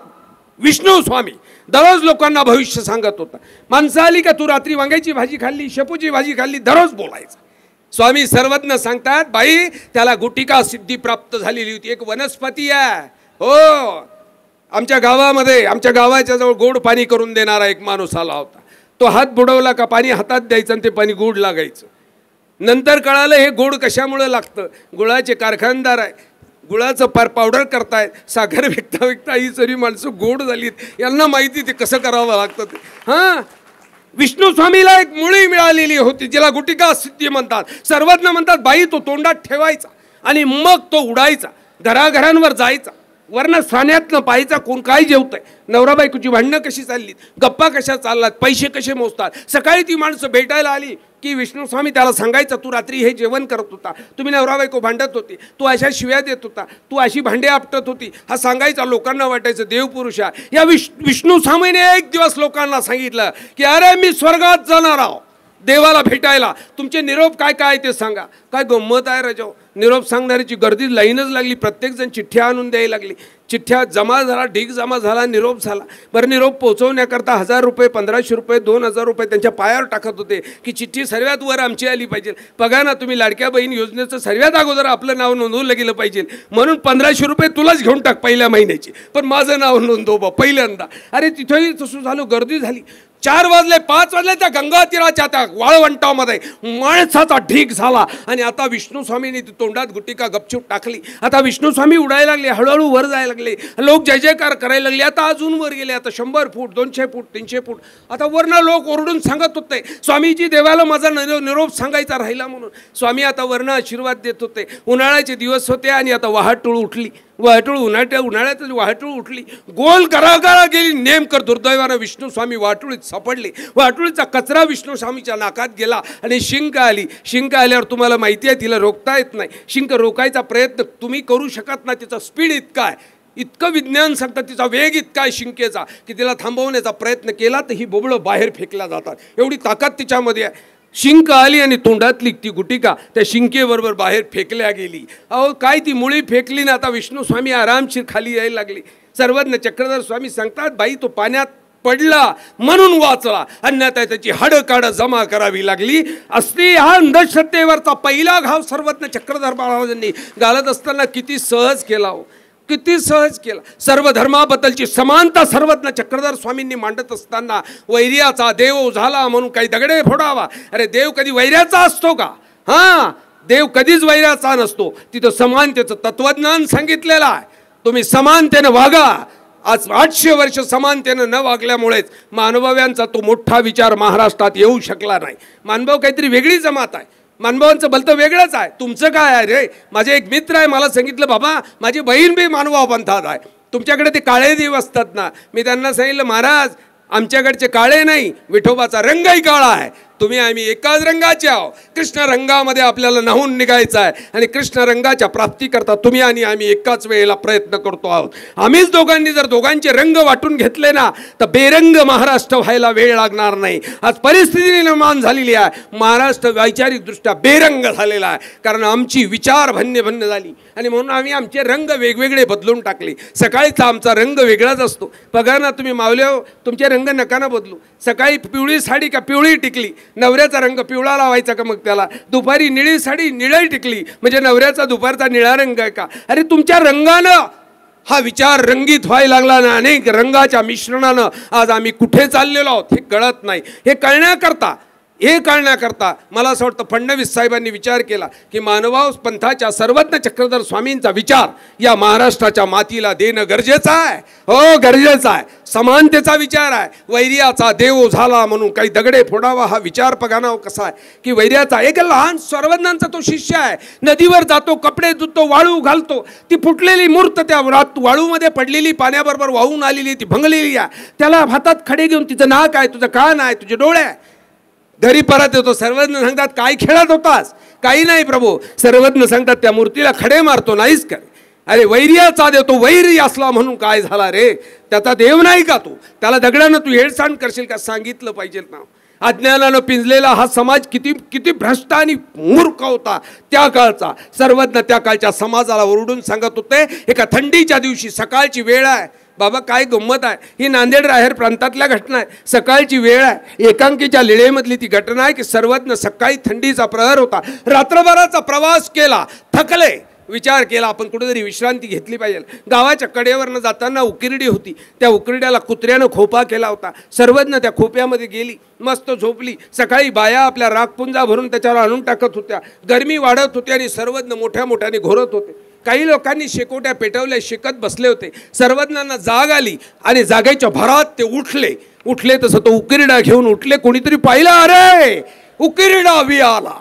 विष्णू स्वामी दररोज लोकांना भविष्य सांगत होता. माणसं आली का तू रात्री वांग्याची भाजी खाल्ली, शेपूची भाजी खाल्ली, दररोज बोलायचं. स्वामी सर्वज्ञ सांगतात, बाई त्याला गुटिका सिद्धी प्राप्त झालेली होती. एक वनस्पती आहे, हो आमच्या गावामध्ये, आमच्या गावाच्या जवळ गोड पाणी करून देणारा एक माणूस आला होता. तो हात बुडवला का पाणी हातात द्यायचं आणि ते पाणी गोड लागायचं. नंतर कळालं हे गोड कशामुळे लागतं. गुळाचे कारखानदार आहे, गुळाचं पावडर करतायत, साखर विकता ही सरी माणसं गोड झालीत, यांना माहिती ते कसं करावं लागतं ते. हां विष्णू स्वामीला एक मुळी मिळालेली होती, जिला गुटिका सिद्धी म्हणतात. सर्वज्ञ म्हणतात बाई तो तोंडात ठेवायचा आणि मग तो उडायचा, घराघरांवर जायचा, वरनं साण्यातनं पाहायचा कोण काय जेवतंय, नवरा बायकोची भांडणं कशी चाललीत, गप्पा कशा चाललात, पैसे कसे मोजतात. सकाळी ती माणसं भेटायला आली की विष्णू स्वामी त्याला सांगायचं, तू रात्री हे जेवण करत होता, तुम्ही नवरा बायको भांडत होती, तू अशा शिव्या देत होता, तू अशी भांडे आपटत होती. हा सांगायचा, लोकांना वाटायचं देवपुरुष आहे. या विष्णू स्वामीने एक दिवस लोकांना सांगितलं की अरे मी स्वर्गात जाणार आहो देवाला भेटायला, तुमचे निरोप काय काय ते सांगा. काय गंमत आहे राजाओ, निरोप सांगणाऱ्याची गर्दी लाईनच लागली, प्रत्येकजण चिठ्ठ्या आणून द्यायला लागली. चिठ्ठ्या जमा झाला, ढीग जमा झाला, निरोप झाला. बरं निरोप पोहोचवण्याकरता 1000 रुपये, 1500 रुपये, 2000 रुपये त्यांच्या पायावर टाकत होते की चिठ्ठी सर्वात वर आमची आली पाहिजे. बघा ना तुम्ही, लाडक्या बहीण योजनेचं सर्वात अगोदर आपलं नाव नोंदवलं गेलं पाहिजे, म्हणून 1500 रुपये तुलाच घेऊन टाक पहिल्या महिन्याची, पण माझं नाव नोंदव बा पहिल्यांदा. अरे तिथंही तसं झालं, गर्दी झाली. 4 वाजले, 5 वाजले, त्या गंगा तीराच्या त्या वाळवंटामध्ये माणसाचा ढीग झाला. आणि आता विष्णू स्वामीने ती तोंडात गुटिका गपचूप टाकली. आता विष्णू स्वामी उडायला लागले, हळूहळू वर जायला लागले, लोक जय जयकार करायला लागले. आता अजून वर गेले, आता 100 फूट, 200 फूट, 300 फूट. आता वरनं लोक ओरडून सांगत होते स्वामीजी देवाला माझा निरोप सांगायचा राहिला म्हणून. स्वामी आता वरनं आशीर्वाद देत होते. उन्हाळ्याचे दिवस होते आणि आता वाहटूळ उठली. वाहटूळ उन्हाळ्यात वाहटूळ उठली, गोल कराकारा गेली. नेमकर दुर्दैवानं विष्णू स्वामी वाहटुळीत सापडले. वाहटुळीचा कचरा विष्णू स्वामीच्या नाकात गेला आणि शिंक आली. शिंक आल्यावर तुम्हाला माहिती आहे तिला रोखता येत नाही. शिंक रोखायचा प्रयत्न तुम्ही करू शकत नाही, तिचा स्पीड इतका आहे, इतकं विज्ञान सांगतं, तिचा वेग इतका आहे शिंकेचा की तिला थांबवण्याचा प्रयत्न केला तर ही बोबळं बाहेर फेकल्या जातात, एवढी ताकद तिच्यामध्ये आहे. शिंक आली आणि तोंडातली ती गुटिका त्या शिंकेबरोबर बाहेर फेकल्या गेली. अहो काय ती मुळी फेकली ना. आता विष्णू स्वामी आरामशीर खाली यायला लागली. सर्वज्ञ चक्रधर स्वामी सांगतात बाई तो पाण्यात पडला म्हणून वाचला, अन्यथा त्याची हाडं काढं जमा करावी लागली असती. हा अंधश्रद्धेवरचा पहिला घाव सर्वज्ञ चक्रधर महाराजांनी घालत असताना किती सहज केला हो, किती सहज केला. सर्व धर्माबद्दलची समानता सर्वज्ञ चक्रधर स्वामींनी मांडत असताना वैर्याचा देव झाला म्हणून काही दगडे फोडावा. अरे देव कधी वैर्याचा असतो का? हां, देव कधीच वैर्याचा नसतो. तिथं समानतेचं तत्वज्ञान सांगितलेलं आहे. तुम्ही समानतेनं वागा. आज 800 वर्ष समानतेनं न वागल्यामुळेच मानभाव्यांचा तो मोठा विचार महाराष्ट्रात येऊ शकला नाही. मानभाव काहीतरी वेगळी जमात आहे, मानभावांचं भलतं वेगळंच आहे. तुमचं काय आहे रे? माझे एक मित्र आहे, मला सांगितलं बाबा माझी बहीण बी मानभाव पंथात आहे. तुमच्याकडे ते काळे देव असतात ना, मी त्यांना सांगितलं महाराज आमच्याकडचे काळे नाही, विठोबाचा रंगही काळा आहे. तुम्ही आम्ही एकाच रंगाचे आहो. कृष्ण रंगामध्ये आपल्याला न्हावून निघायचं आहे आणि कृष्ण रंगाच्या प्राप्तीकरता तुम्ही आणि आम्ही एकाच वेळेला प्रयत्न करतो आहोत. आम्हीच दोघांनी जर दोघांचे रंग वाटून घेतले ना तर बेरंग महाराष्ट्र व्हायला वेळ लागणार नाही. आज परिस्थिती निर्माण झालेली आहे, महाराष्ट्र वैचारिकदृष्ट्या बेरंग झालेला आहे, कारण आमची विचार भन्न झाली आणि म्हणून आम्ही आमचे रंग वेगवेगळे बदलून टाकले. सकाळीचा आमचा रंग वेगळाच असतो. बघा ना तुम्ही मावले हो, तुमचे रंग नका ना बदलू. सकाळी पिवळी साडी का पिवळी टिकली, नवऱ्याचा रंग पिवळा लावायचा का मग त्याला? दुपारी निळी साडी निळी टिकली म्हणजे नवऱ्याचा दुपारचा निळा रंग आहे का? अरे तुमच्या रंगानं हा विचार रंगीत व्हायला लागला ना. अनेक रंगाच्या मिश्रणानं आज आम्ही कुठे चाललेलो आहोत हे कळत नाही. हे कळण्याकरता मला असं वाटतं फडणवीस साहेबांनी विचार केला की मानभाव पंथाच्या सर्वज्ञ चक्रधर स्वामींचा विचार या महाराष्ट्राच्या मातीला देणं गरजेचं आहे. हो गरजेचं आहे. समानतेचा विचार आहे. वैर्याचा देव झाला म्हणून काही दगडे फोडावा हा विचार बघाना कसा आहे की वैर्याचा एक लहान सर्वज्ञांचा तो शिष्य आहे. नदीवर जातो, कपडे धुतो, वाळू घालतो. ती फुटलेली मूर्त त्या वाळूमध्ये पडलेली पाण्याबरोबर वाहून आलेली ती भंगलेली आहे. त्याला हातात खडे घेऊन तिचं नाक आहे, तुझं कान आहे, तुझे डोळे आहे. घरी परत येतो. सर्वज्ञ सांगतात काय खेळत होतास? काही नाही प्रभू. सर्वज्ञ सांगतात त्या मूर्तीला खडे मारतो, नाहीच काय? अरे वैर्याचा देव, तो वैरी असला म्हणून काय झाला रे? त्याचा देव नाही का तू? त्याला दगडानं तू हेळसांड करशील का? सांगितलं पाहिजे ना. अज्ञानानं पिंजलेला हा समाज किती किती भ्रष्ट आणि मूर्ख होता त्या काळचा. सर्वज्ञ त्या काळच्या समाजाला ओरडून सांगत होते. एका थंडीच्या दिवशी सकाळची वेळ आहे. बाबा काय गंमत आहे, ही नांदेड राहेर प्रांतातल्या घटना आहे. सकाळची वेळ आहे, एकांकीच्या लिळेमधली ती घटना आहे की सर्वज्ञ सकाळी थंडीचा प्रहर होता, रात्रभराचा प्रवास केला, थकले. विचार केला आपण कुठेतरी विश्रांती घेतली पाहिजे. गावाच्या कडेवरनं जाताना उकिरडी होती, त्या उकिरड्याला कुत्र्यानं खोपा केला होता. सर्वज्ञ त्या खोप्यामध्ये गेली, मस्त झोपली. सकाळी बाया आपल्या राखपुंजा भरून त्याच्यावर आणून टाकत होत्या. गरमी वाढत होती आणि सर्वज्ञ मोठ्या मोठ्याने घोरत होते. काही लोकांनी शेकोट्या पेटवल्या, शेकत बसले होते. सर्वज्ञांना जाग आली आणि जागेच्या भरात ते उठले उठले तसं तो उकिरडा घेऊन उठले. कोणीतरी पाहिलं, अरे उकिरडा वियाला.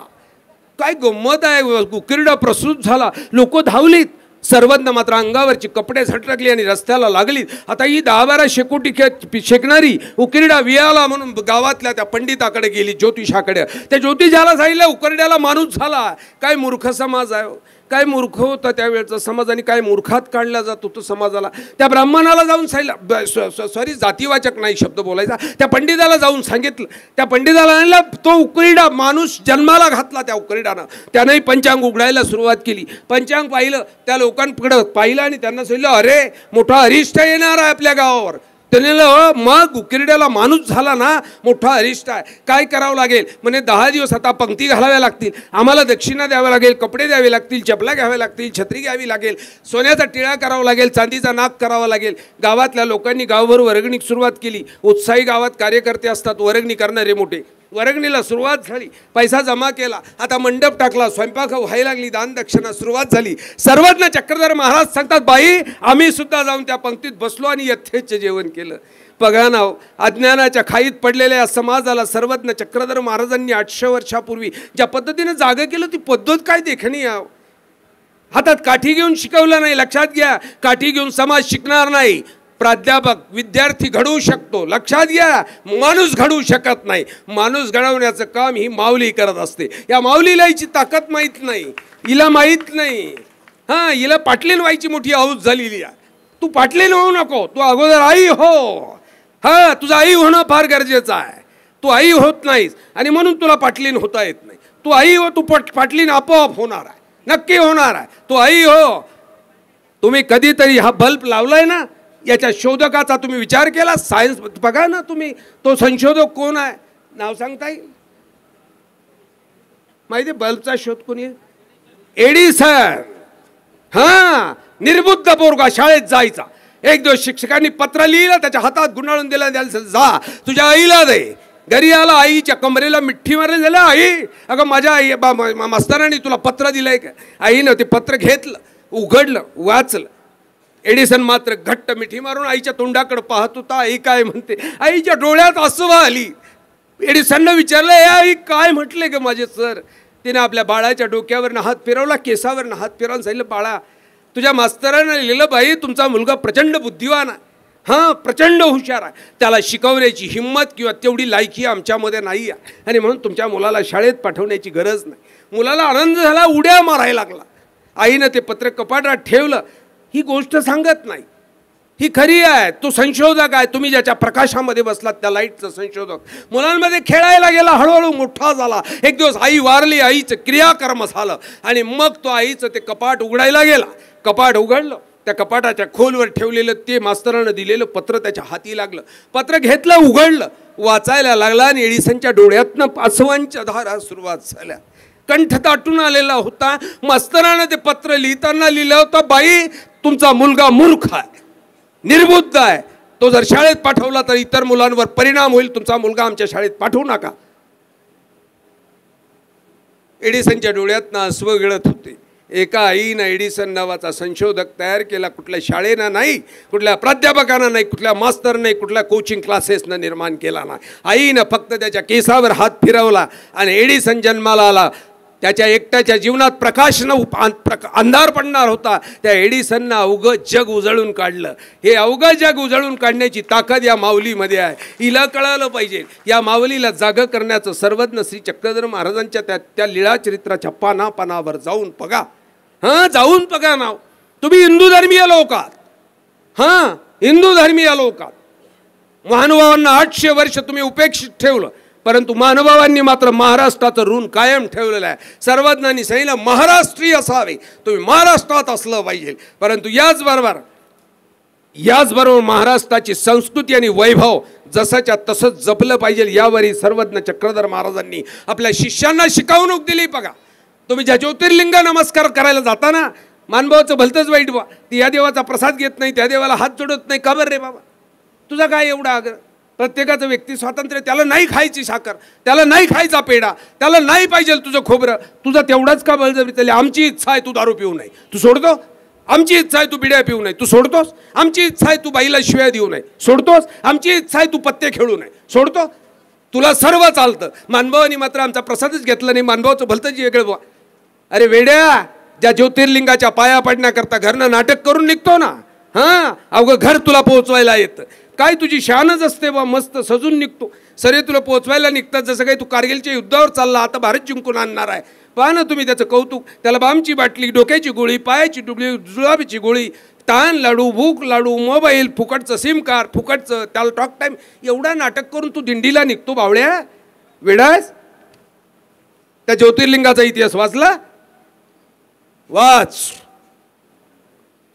काय गंमत आहे. उकिरडा प्रसूत झाला. लोक धावलीत. सर्वज्ञ मात्र अंगावरची कपडे झटकली आणि रस्त्याला लागली. आता ही 10-12 शेकोटी शेकणारी उकिरडा वियाला म्हणून गावातल्या त्या पंडिताकडे गेली, ज्योतिषाकडे. त्या ज्योतिषाला सांगितलं उकिरड्याला माणूस झाला. काय मूर्ख समाज आहे, काय मूर्ख होता त्यावेळचा समाज आणि काय मूर्खात काढला जात होतो समाजाला. त्या ब्राह्मणाला जाऊन सांगितलं, सॉरी जातीवाचक नाही शब्द बोलायचा, त्या पंडिताला जाऊन सांगितलं. त्या पंडिताला आणला तो उकिरडा माणूस जन्माला घातला. त्या उकिरडानं त्यानंही पंचांग उघडायला सुरुवात केली. पंचांग पाहिलं, त्या लोकांकडं पाहिलं आणि त्यांना सांगितलं, अरे मोठा अरिष्ट येणार आहे आपल्या गावावर. त्याने मग उकिरड्याला माणूस झाला ना, मोठा अरिष्ट आहे, काय करावं लागेल म्हणे. 10 दिवस आता पंक्ती घालाव्या लागतील, आम्हाला दक्षिणा द्याव्या लागेल, कपडे द्यावे लागतील, चपला घ्याव्या लागतील, छत्री घ्यावी लागेल, सोन्याचा टिळा करावा लागेल, चांदीचा नाक करावा लागेल. गावातल्या लोकांनी गावभर वर्गणीक सुरुवात केली. उत्साही गावात कार्यकर्ते असतात, वर्गणी करणारे मोठे. वर्गणीला सुरुवात झाली, पैसा जमा केला, आता मंडप टाकला, स्वयंपाक व्हायला लागली, दान दक्षिणा सुरुवात झाली. सर्वज्ञ चक्रधर महाराज सांगतात, बाई आम्ही सुद्धा जाऊन त्या पंक्तीत बसलो आणि यथेच्छ जेवण केलं. बघा ना, अज्ञानाच्या खाईत पडलेल्या या समाजाला सर्वज्ञ चक्रधर महाराजांनी 800 वर्षापूर्वी ज्या पद्धतीने जागं केलं, ती पद्धत काय देखणी आहे. हातात काठी घेऊन शिकवलं नाही. लक्षात घ्या, काठी घेऊन समाज शिकणार नाही. प्राध्यापक विद्यार्थी घडवू शकतो, लक्षात घ्या, माणूस घडवू शकत नाही. माणूस घडवण्याचं काम ही माऊली करत असते. या माऊलीला हिची ताकद माहीत नाही, हिला माहीत नाही. हां, हिला पाटलीन व्हायची मोठी हौस झालेली आहे. तू पाटलीन होऊ नको, तू अगोदर आई हो. हां, तुझं आई होणं फार गरजेचं आहे. तू आई होत नाहीस आणि म्हणून तुला पाटलीन होता येत नाही. तू आई हो, तू पाटलीन आपोआप होणार आहे, नक्की होणार आहे. तू आई हो. तुम्ही कधीतरी हा बल्ब लावलाय ना, याच्या शोधकाचा तुम्ही विचार केला? सायन्स बघा ना तुम्ही, तो संशोधक कोण आहे, नाव सांगता येईल? माहिती आहे बल्बचा शोध कोणी आहे? एडिसन. हां, निर्बुद्ध पोरगा शाळेत जायचा. एक दिवस शिक्षकांनी पत्र लिहिलं, त्याच्या हातात गुंडाळून दिलं, जा तुझ्या आईला दे. घरी आला, आईच्या कमरेला मिठी मारली. झालं, आई अगं माझ्या आई मास्तरांनी तुला पत्र दिलंय का? आईनं ते पत्र घेतलं, उघडलं, वाचलं. एडिसन मात्र घट्ट मिठी मारून आईच्या तोंडाकडे पाहत होता. आई काय म्हणते? आईच्या डोळ्यात आसू आली. एडिसननं विचारलं, आई काय म्हटले ग माझे सर? तिने आपल्या बाळाच्या डोक्यावरनं हात फिरवला, केसावरनं हात फिरवून सांगितलं, बाळा तुझ्या मास्तरानं लिहिलं, बाई तुमचा मुलगा प्रचंड बुद्धिवान आहे, हां प्रचंड हुशार आहे, त्याला शिकवण्याची हिंमत किंवा तेवढी लायकी आमच्यामध्ये नाही आहे आणि म्हणून तुमच्या मुलाला शाळेत पाठवण्याची गरज नाही. मुलाला आनंद झाला, उड्या मारायला लागला. आईनं ते पत्र कपाटात ठेवलं. ही गोष्ट सांगत नाही, ही खरी आहे. तो संशोधक आहे, तुम्ही ज्याच्या प्रकाशामध्ये बसलात त्या लाईटचं संशोधक. मुलांमध्ये खेळायला गेला, हळूहळू मोठा झाला. एक दिवस आई वारली, आईचं क्रियाकर्म झालं आणि मग तो आईचं ते कपाट उघडायला गेला. कपाट उघडलं, त्या कपाटाच्या खोलवर ठेवलेलं ते मास्तरानं दिलेलं पत्र त्याच्या हाती लागलं. पत्र घेतलं, उघडलं, वाचायला लागला आणि एडिसनच्या डोळ्यातनं आसवांच्या धारा सुरुवात झाल्या. कंठ दाटून आलेला होता. मास्तरानं ते पत्र लिहिताना लिहिलं होतं, बाई तुमचा मुलगा मूर्ख आहे, निर्बुद्ध आहे, तो जर शाळेत पाठवला तर इतर मुलांवर परिणाम होईल, तुमचा मुलगा आमच्या शाळेत पाठवू नका. एडिसनच्या डोळ्यातनं अश्रू गळत होते. एका आईनं एडिसन नावाचा संशोधक तयार केला, कुठल्या शाळेनं नाही, कुठल्या प्राध्यापकानं नाही, कुठल्या मास्तर नाही, कुठल्या कोचिंग क्लासेसनं निर्माण केला नाही. आईनं फक्त त्याच्या केसावर हात फिरवला आणि एडिसन जन्माला आला. त्याच्या एकट्याच्या जीवनात प्रकाश अंधार पडणार होता. त्या एडिसननं अवघं जग उजळून काढलं. हे अवघं जग उजळून काढण्याची ताकद या माऊलीमध्ये आहे. हिला कळालं पाहिजे. या माऊलीला जागं करण्याचं सर्वज्ञ श्री चक्रधर महाराजांच्या त्या लीळा चरित्राच्या पानावर जाऊन बघा. हां, जाऊन बघा. नाव तुम्ही हिंदू धर्मीय लोक आहात. हां, हिंदू धर्मीय लोक आहात. महानुभावांना 800 वर्ष तुम्ही उपेक्षित ठेवलं, परंतु महानुभावांनी मात्र महाराष्ट्राचं ऋण कायम ठेवलेलं आहे. सर्वज्ञांनी सांगितलं महाराष्ट्रीय असावे, तुम्ही महाराष्ट्रात असलं पाहिजे. परंतु याचबरोबर महाराष्ट्राची संस्कृती आणि वैभव जसंच्या तसंच जपलं पाहिजे. यावरही सर्वज्ञ चक्रधर महाराजांनी आपल्या शिष्यांना शिकवणूक दिली. बघा, तुम्ही ज्या ज्योतिर्लिंग नमस्कार करायला जाता ना, मानभावाचं भलतंच वाईट बा, ती या देवाचा प्रसाद घेत नाही, त्या देवाला हात जोडत नाही. का बरं रे बाबा, तुझा काय एवढा आग्रह? प्रत्येकाचं व्यक्ती स्वातंत्र्य. त्याला नाही खायची साखर, त्याला नाही खायचा पेढा, त्याला नाही पाहिजे तुझं खोबरं, तुझा तेवढाच का बळजबरी? त्याला आमची इच्छा आहे तू दारू पिऊ नये, तू सोडतो? आमची इच्छा आहे तू बिड्या पिऊ नये, तू सोडतोस. आमची इच्छा आहे तू बाईला शिव्या देऊ नये, सोडतोस. आमची इच्छा आहे तू पत्ते खेळू नये, सोडतो. तुला सर्व चालतं. मानभावानी मात्र आमचा प्रसादच घेतला नाही. मानभावाचं भलतंच वेगळं. अरे वेड्या, ज्या ज्योतिर्लिंगाच्या पाया पडण्याकरता घरनं नाटक करून निघतो ना, हां, अवघं घर तुला पोहोचवायला येतं. काय तुझी शानच असते बा, मस्त सजून निघतो. सरे तुला पोहोचवायला निघतात जसं काही तू कारगिलच्या युद्धावर चालला, आता भारत जिंकून आणणार आहे. पहा ना तुम्ही त्याचं कौतुक. त्याला बामची बाटली, डोक्याची गोळी, पायाची डुबली, जुलाबीची गोळी, ताण लाडू, भूक लाडू, मोबाईल, फुकटचं सिम कार्ड, फुकटचं त्याला टॉक टाईम, एवढा नाटक करून तू दिंडीला निघतो बावळ्या, वेडास. त्या ज्योतिर्लिंगाचा इतिहास वाचला? वाच.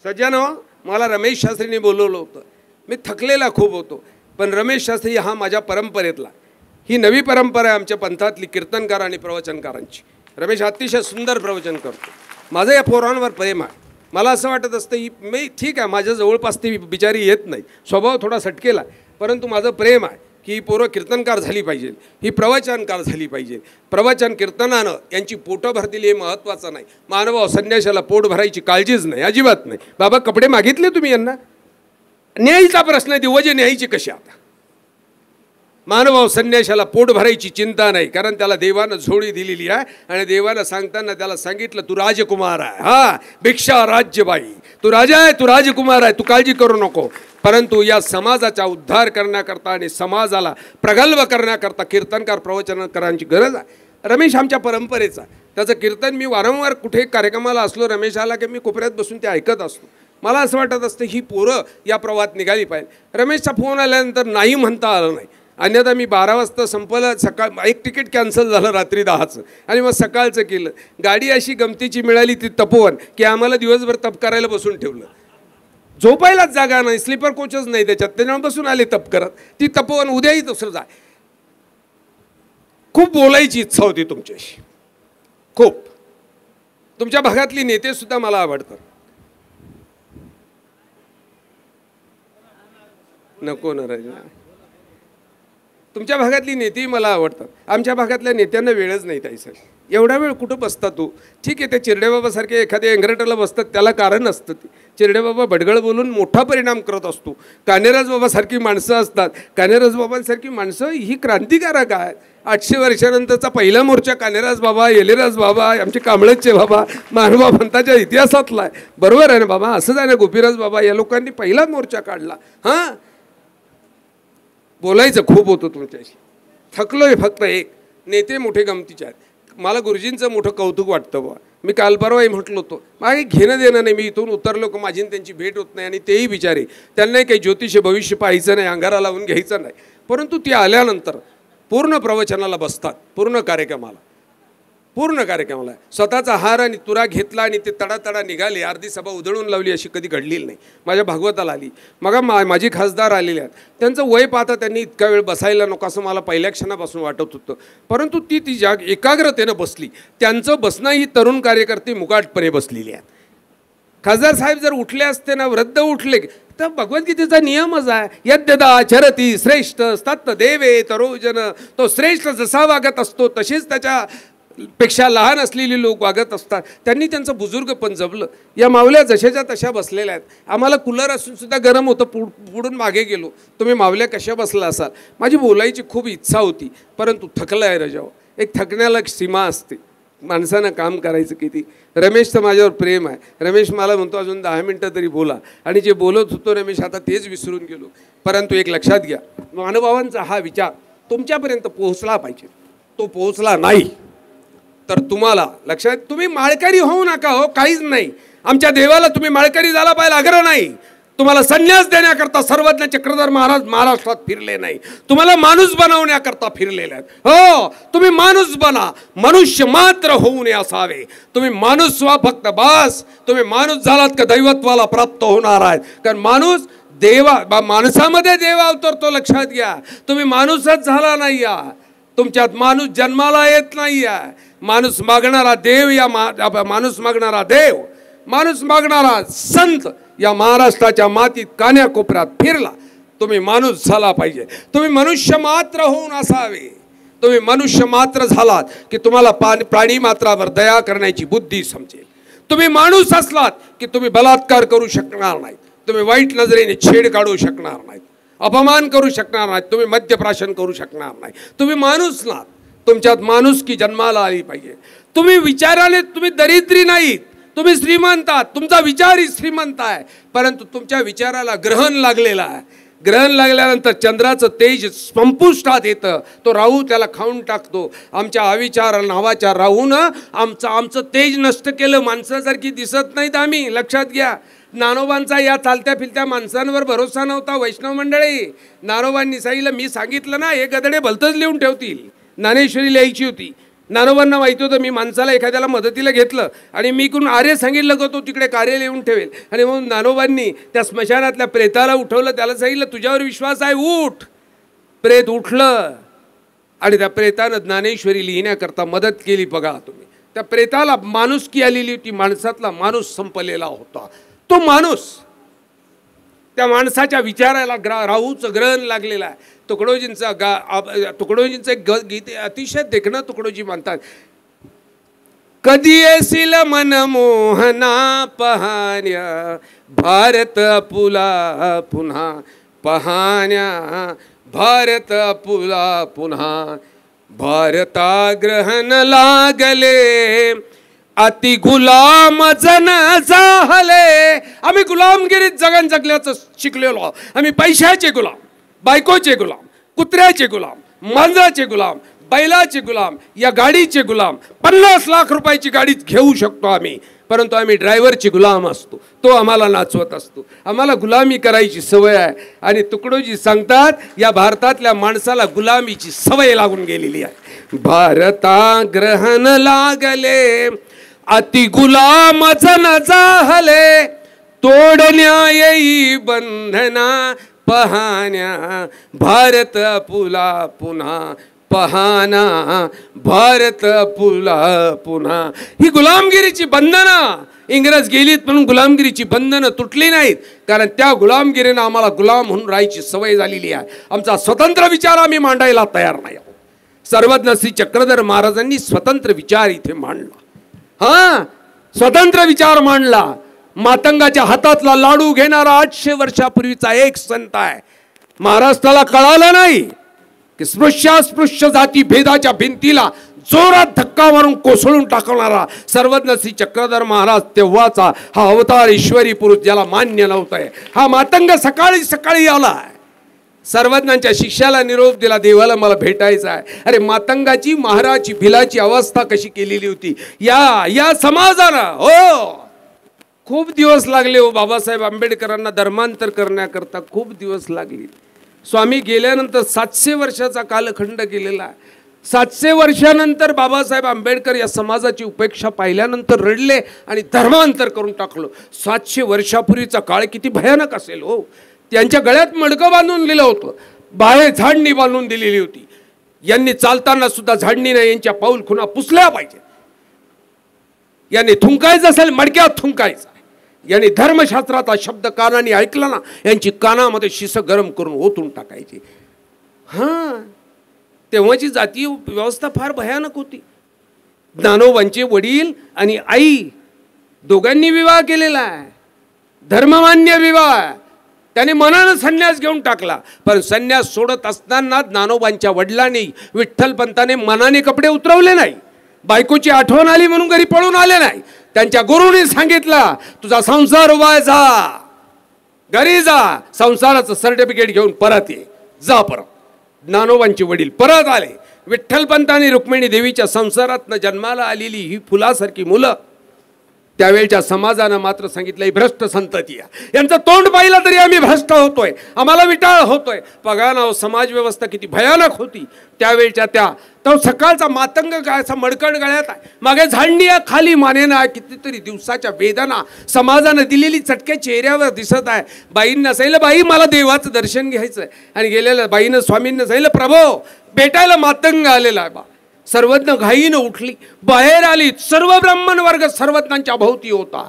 सज्जनो, मला रमेश शास्त्रीने बोलवलं होतं. मी थकलेला खूप होतो, पण रमेश शास्त्री हा माझ्या परंपरेतला, ही नवी परंपरा आहे आमच्या पंथातली कीर्तनकार आणि प्रवचनकारांची. रमेश अतिशय सुंदर प्रवचन करतो. माझं या पोरांवर प्रेम आहे. मला असं वाटत असतं ही मी ठीक आहे, माझ्या जवळपास ती बिचारी येत नाही, स्वभाव थोडा सटकेला, परंतु माझं प्रेम आहे की ही पोरं कीर्तनकार झाली पाहिजे, ही प्रवचनकार झाली पाहिजे. प्रवचन कीर्तनानं यांची पोटं भरतील हे महत्त्वाचं नाही. मानभाव संन्याशाला पोट भरायची काळजीच नाही, अजिबात नाही. बाबा कपडे मागितले तुम्ही यांना, न्यायचा प्रश्न आहे, दिवजे न्यायची कशी. आता मानभाव संन्याशाला पोट भरायची चिंता नाही, कारण त्याला देवानं झोळी दिलेली आहे. आणि देवानं सांगताना त्याला सांगितलं तू राजकुमार आहे, हा भिक्षा राज्यबाई, तू राजा आहे, तू राजकुमार आहे, तू काळजी करू नको. परंतु या समाजाचा उद्धार करण्याकरता आणि समाजाला प्रगल्भ करण्याकरता कीर्तनकार प्रवचनकारांची गरज आहे. रमेश आमच्या परंपरेचा, त्याचं कीर्तन मी वारंवार कुठे कार्यक्रमाला असलो, रमेश आला की मी कोपऱ्यात बसून ते ऐकत असतो. मला असं वाटत असतं ही पोरं या प्रवाहात निघाली पाहिजे. रमेशचा फोन आल्यानंतर नाही म्हणता आलं नाही, अन्यथा मी 12 वाजता संपलं. सकाळ एक तिकीट कॅन्सल झालं रात्री 10चं आणि मग सकाळचं केलं. गाडी अशी गमतीची मिळाली ती तपोवन की आम्हाला दिवसभर तप करायला बसून ठेवलं. झोपायलाच जागा नाही, स्लीपर कोचच नाही त्याच्यात, त्याच्यामुळे बसून आले तप करत. ती तपोवन उद्याही तसं जाय. खूप बोलायची इच्छा होती तुमच्याशी, खूप. तुमच्या भागातली नेते सुद्धा मला आवडतात. नको ना राजा, तुमच्या भागातली नेतेही मला आवडतात. आमच्या भागातल्या नेत्यांना वेळच नाही ताई साहेब. एवढा वेळ कुठं बसता तू? ठीक आहे, ते चिरडेबाबासारखे एखाद्या एंगरटला बसतात, त्याला कारण असतं. ते चिरडेबाबा भडगळ बोलून मोठा परिणाम करत असतो. कानेराज बाबासारखी माणसं असतात. कानेराज बाबांसारखी माणसं ही क्रांतिकारक आहेत. 800 वर्षानंतरचा पहिला मोर्चा कानेराज बाबा, येलेराज बाबा, आमचे कांबळेचे बाबा, महानुभाव पंथाच्या इतिहासातला आहे. बरोबर आहे ना बाबा? असंच आहे ना? गोपीराज बाबा या लोकांनी पहिला मोर्चा काढला. हां, बोलायचं खूप होतं तुमच्याशी, थकलोय. फक्त एक, नेते मोठे गमतीचे आहेत. मला गुरुजींचं मोठं कौतुक वाटतं बा. मी काल परवाही म्हटलं होतो, मागे घेणं देणं नाही. मी इथून उतरलो की माझी त्यांची भेट होत नाही, आणि तेही बिचारे, त्यांनाही काही ज्योतिष भविष्य पाहायचं नाही, अंगारा लावून घ्यायचं नाही. परंतु ते आल्यानंतर पूर्ण प्रवचनाला बसतात, पूर्ण कार्यक्रमाला स्वतःचा हार आणि तुरा घेतला आणि ते तडातडा निघाले. अर्धी सभा उधळून लावली अशी कधी घडलेली नाही. माझ्या भागवताला आली. मग माझी खासदार आलेले आहेत, त्यांचं वय पाहता त्यांनी इतका वेळ बसायला नको असं मला पहिल्या क्षणापासून वाटत होतं. परंतु ती जाग एकाग्रतेनं बसली. त्यांचं बसणं ही तरुण कार्यकर्ते मुकाटपणे बसलेली आहेत. खासदार साहेब जर उठले असते ना, वृद्ध उठले तर भगवद्गीतेचा नियमच आहे, यद्यदा चरती श्रेष्ठ तत् देवे तरोजन. तो श्रेष्ठ जसा वागत असतो तसेच त्याच्या पेक्षा लहान असलेली लोक वागत असतात. त्यांनी त्यांचं बुजुर्गपण जपलं. या मावल्या जशाच्या तशा बसलेल्या आहेत. आम्हाला कूलर असून सुद्धा गरम होतं. पुढून मागे गेलो. तुम्ही मावल्या कशा बसला असाल? माझी बोलायची खूप इच्छा होती, परंतु थकलं आहे रजाव. एक थकण्याला एक सीमा असते. माणसानं काम करायचं किती. रमेशचं माझ्यावर प्रेम आहे. रमेश मला म्हणतो अजून 10 मिनटं तरी बोला, आणि जे बोलत होतो रमेश आता तेच विसरून गेलो. परंतु एक लक्षात घ्या, महानुभावांचा हा विचार तुमच्यापर्यंत पोहोचला पाहिजे. तो पोहोचला नाही तर तुम्हाला लक्षात, तुम्ही माळकरी होऊ नका हो, काहीच नाही. आमच्या देवाला तुम्ही माळकरी झाला पाहिजे आग्रह नाही. तुम्हाला संन्यास देण्याकरता सर्वज्ञ चक्रधर महाराज महाराष्ट्रात फिरले नाही, तुम्हाला माणूस बनवण्याकरता फिरलेले आहेत. हो, तुम्ही माणूस बना, मनुष्य मात्र होऊ नये असावे. तुम्ही माणूस व्हा फक्त, बस. तुम्ही माणूस झालात का दैवत्वाला प्राप्त होणार आहेत. कारण माणूस माणसामध्ये देव अवतरतो, लक्षात घ्या. तुम्ही माणूसच झाला नाही या, तुमच्यात माणूस जन्माला येत नाही आहे. माणूस मागणारा देव माणूस मागणारा देव, माणूस मागणारा संत या महाराष्ट्राच्या मातीत कान्याकोपऱ्यात फिरला. तुम्ही माणूस झाला पाहिजे. तुम्ही मनुष्य मात्र होऊन असावे. तुम्ही मनुष्य मात्र झालात की तुम्हाला प्राणी मात्रावर दया करण्याची बुद्धी समजेल. तुम्ही माणूस असलात की तुम्ही बलात्कार करू शकणार नाहीत, तुम्ही वाईट नजरेने छेड काढू शकणार नाहीत, अपमान करू शकणार नाहीत, तुम्ही मद्यप्राशन करू शकणार नाही. तुम्ही माणूस नात, तुमच्यात माणुसकी जन्माला आली पाहिजे. तुम्ही विचाराने तुम्ही दरिद्री नाहीत, तुम्ही श्रीमंत आहात, तुमचा विचारही श्रीमंत आहे, परंतु तुमच्या विचाराला ग्रहण लागलेला आहे. ग्रहण लागल्यानंतर चंद्राचं तेज संपुष्टात येतं, तो राहू त्याला खाऊन टाकतो. आमच्या अविचार नावाच्या राहूनं आमचं तेज नष्ट केलं. माणसासारखी दिसत नाहीत आम्ही, लक्षात घ्या. नानोबांचा या चालत्या फिरत्या माणसांवर भरोसा नव्हता. वैष्णव मंडळी, नानोबांनी सांगितलं, मी सांगितलं ना हे गदडे भलतंच लिहून ठेवतील. ज्ञानेश्वरी लिहायची होती. नानोबांना माहिती होतं मी माणसाला एखाद्याला मदतीला घेतलं आणि मी कोण आर्य सांगितलं का तो तिकडे कार्य लिहून ठेवेल. आणि म्हणून नानोबांनी त्या स्मशानातल्या प्रेताला उठवलं, त्याला सांगितलं तुझ्यावर विश्वास आहे, उठ. प्रेत उठलं आणि त्या प्रेतानं ज्ञानेश्वरी लिहिण्याकरता मदत केली. बघा तुम्ही, त्या प्रेताला माणुसकी आलेली होती, माणसातला माणूस संपलेला होता. तो माणूस, त्या माणसाच्या विचाराला राहूचं ग्रहण लागलेलं आहे. तुकडोजींचं एक गीत अतिशय देखणं तुकडोजी म्हणतात, कधी येशील मनमोहना पहाण्या भारत आपुला पुन्हा पहाण्या भारत आपुला पुन्हा भारता ग्रहण लागले अति गुलाम जन झाले. आम्ही गुलामगिरीत जगन जगल्याचं शिकलेलो. आम्ही पैशाचे गुलाम, बायकोचे गुलाम, कुत्र्याचे गुलाम, मांजराचे गुलाम, बैलाचे गुलाम, या गाडीचे गुलाम. 50 लाख रुपयाची गाडी घेऊ शकतो आम्ही, परंतु आम्ही ड्रायव्हरचे गुलाम असतो. तो आम्हाला नाचवत असतो. आम्हाला गुलामी करायची सवय आहे. आणि तुकडोजी सांगतात या भारतातल्या माणसाला गुलामीची सवय लागून गेलेली आहे. भारता ग्रहण लागले अति गुलाम जन झाले तोडण्या येई बंधना पहाण्या भारत आपुला पुन्हा पहाना भारत आपुला पुन्हा. ही गुलामगिरीची बंधनं, इंग्रज गेलीत म्हणून गुलामगिरीची बंधनं तुटली नाहीत, कारण त्या गुलामगिरीनं आम्हाला गुलाम म्हणून राहायची सवय झालेली आहे. आमचा स्वतंत्र विचार आम्ही मांडायला तयार नाही आहोत. सर्वज्ञ श्री चक्रधर महाराजांनी स्वतंत्र विचार इथे मांडला. स्वतंत्र विचार मांडला. मातंगाच्या हातातला लाडू घेणारा 800 वर्षापूर्वीचा एक संत आहे. महाराष्ट्राला कळालं नाही की स्पृश्य जाती भेदाच्या भिंतीला जोरात धक्का मारून कोसळून टाकणारा सर्वज्ञ श्री चक्रधर महाराज तेव्हाचा हा अवतार ईश्वरी पुरुष ज्याला मान्य नव्हतंय. हा मातंग सकाळी सकाळी आला, सर्वज्ञांच्या शिष्याला निरोप दिला, देवाला मला भेटायचं आहे. अरे मातंगाची महाराची भिलाची अवस्था कशी केलेली होती या समाजानं. हो, खूप दिवस लागले हो बाबासाहेब आंबेडकरांना धर्मांतर करण्याकरता, खूप दिवस लागले. स्वामी गेल्यानंतर 700 वर्षाचा कालखंड गेलेला आहे. 700 वर्षानंतर बाबासाहेब आंबेडकर या समाजाची उपेक्षा पाहिल्यानंतर रडले आणि धर्मांतर करून टाकलं. 700 वर्षापूर्वीचा काळ किती भयानक असेल हो. त्यांच्या गळ्यात मडकं बांधून दिलं होतं, बाहेर झाडणी बांधून दिलेली होती. यांनी चालताना सुद्धा झाडणीने यांच्या पाऊल खुणा पुसल्या पाहिजे. यांनी थुंकायचं असेल मडक्यात थुंकायचं. यांनी धर्मशास्त्राचा शब्द कानाने ऐकला ना, यांची कानामध्ये शिस गरम करून ओतून टाकायची. तेव्हाची जातीय व्यवस्था फार भयानक होती. ज्ञानोबांचे वडील आणि आई दोघांनी विवाह केलेला आहे, धर्ममान्य विवाह. त्याने मनानं संन्यास घेऊन टाकला. पण संन्यास सोडत असताना ज्ञानोबांच्या वडिलांनी विठ्ठलपंताने मनाने कपडे उतरवले नाही. बायकोची आठवण आली म्हणून घरी पळून आले नाही. त्यांच्या गुरुने सांगितलं तुझा संसार उभायचा, घरी जा, संसाराचं सर्टिफिकेट घेऊन परत ये, जा परत. ज्ञानोबांचे वडील परत आले. विठ्ठलपंतांनी रुक्मिणी देवीच्या संसारातनं जन्माला आलेली ही फुलासारखी मुलं त्यावेळच्या समाजानं मात्र सांगितलं ही भ्रष्ट संतती आहे. यांचं तोंड पाहिलं तरी आम्ही भ्रष्ट होतोय, आम्हाला विटाळ होतोय. बघा ना समाज व्यवस्था किती भयानक होती त्यावेळच्या. तो सकाळचा मातंग गायचा मडकण गळ्यात आहे, मागे झाडणी आहे, खाली मानेना आहे. कितीतरी दिवसाच्या वेदना समाजानं दिलेली चटक्या चेहऱ्यावर दिसत आहे. बाईंना सांगितलं बाई मला देवाचं दर्शन घ्यायचंय, आणि गेलेल्या बाईनं स्वामींना सांगितलं प्रभो भेटायला मातंग आलेला आहे. बा सर्वज्ञ घाईनं उठली, बाहेर आली. सर्व ब्राह्मण वर्ग सर्वज्ञांच्या भोवती होता.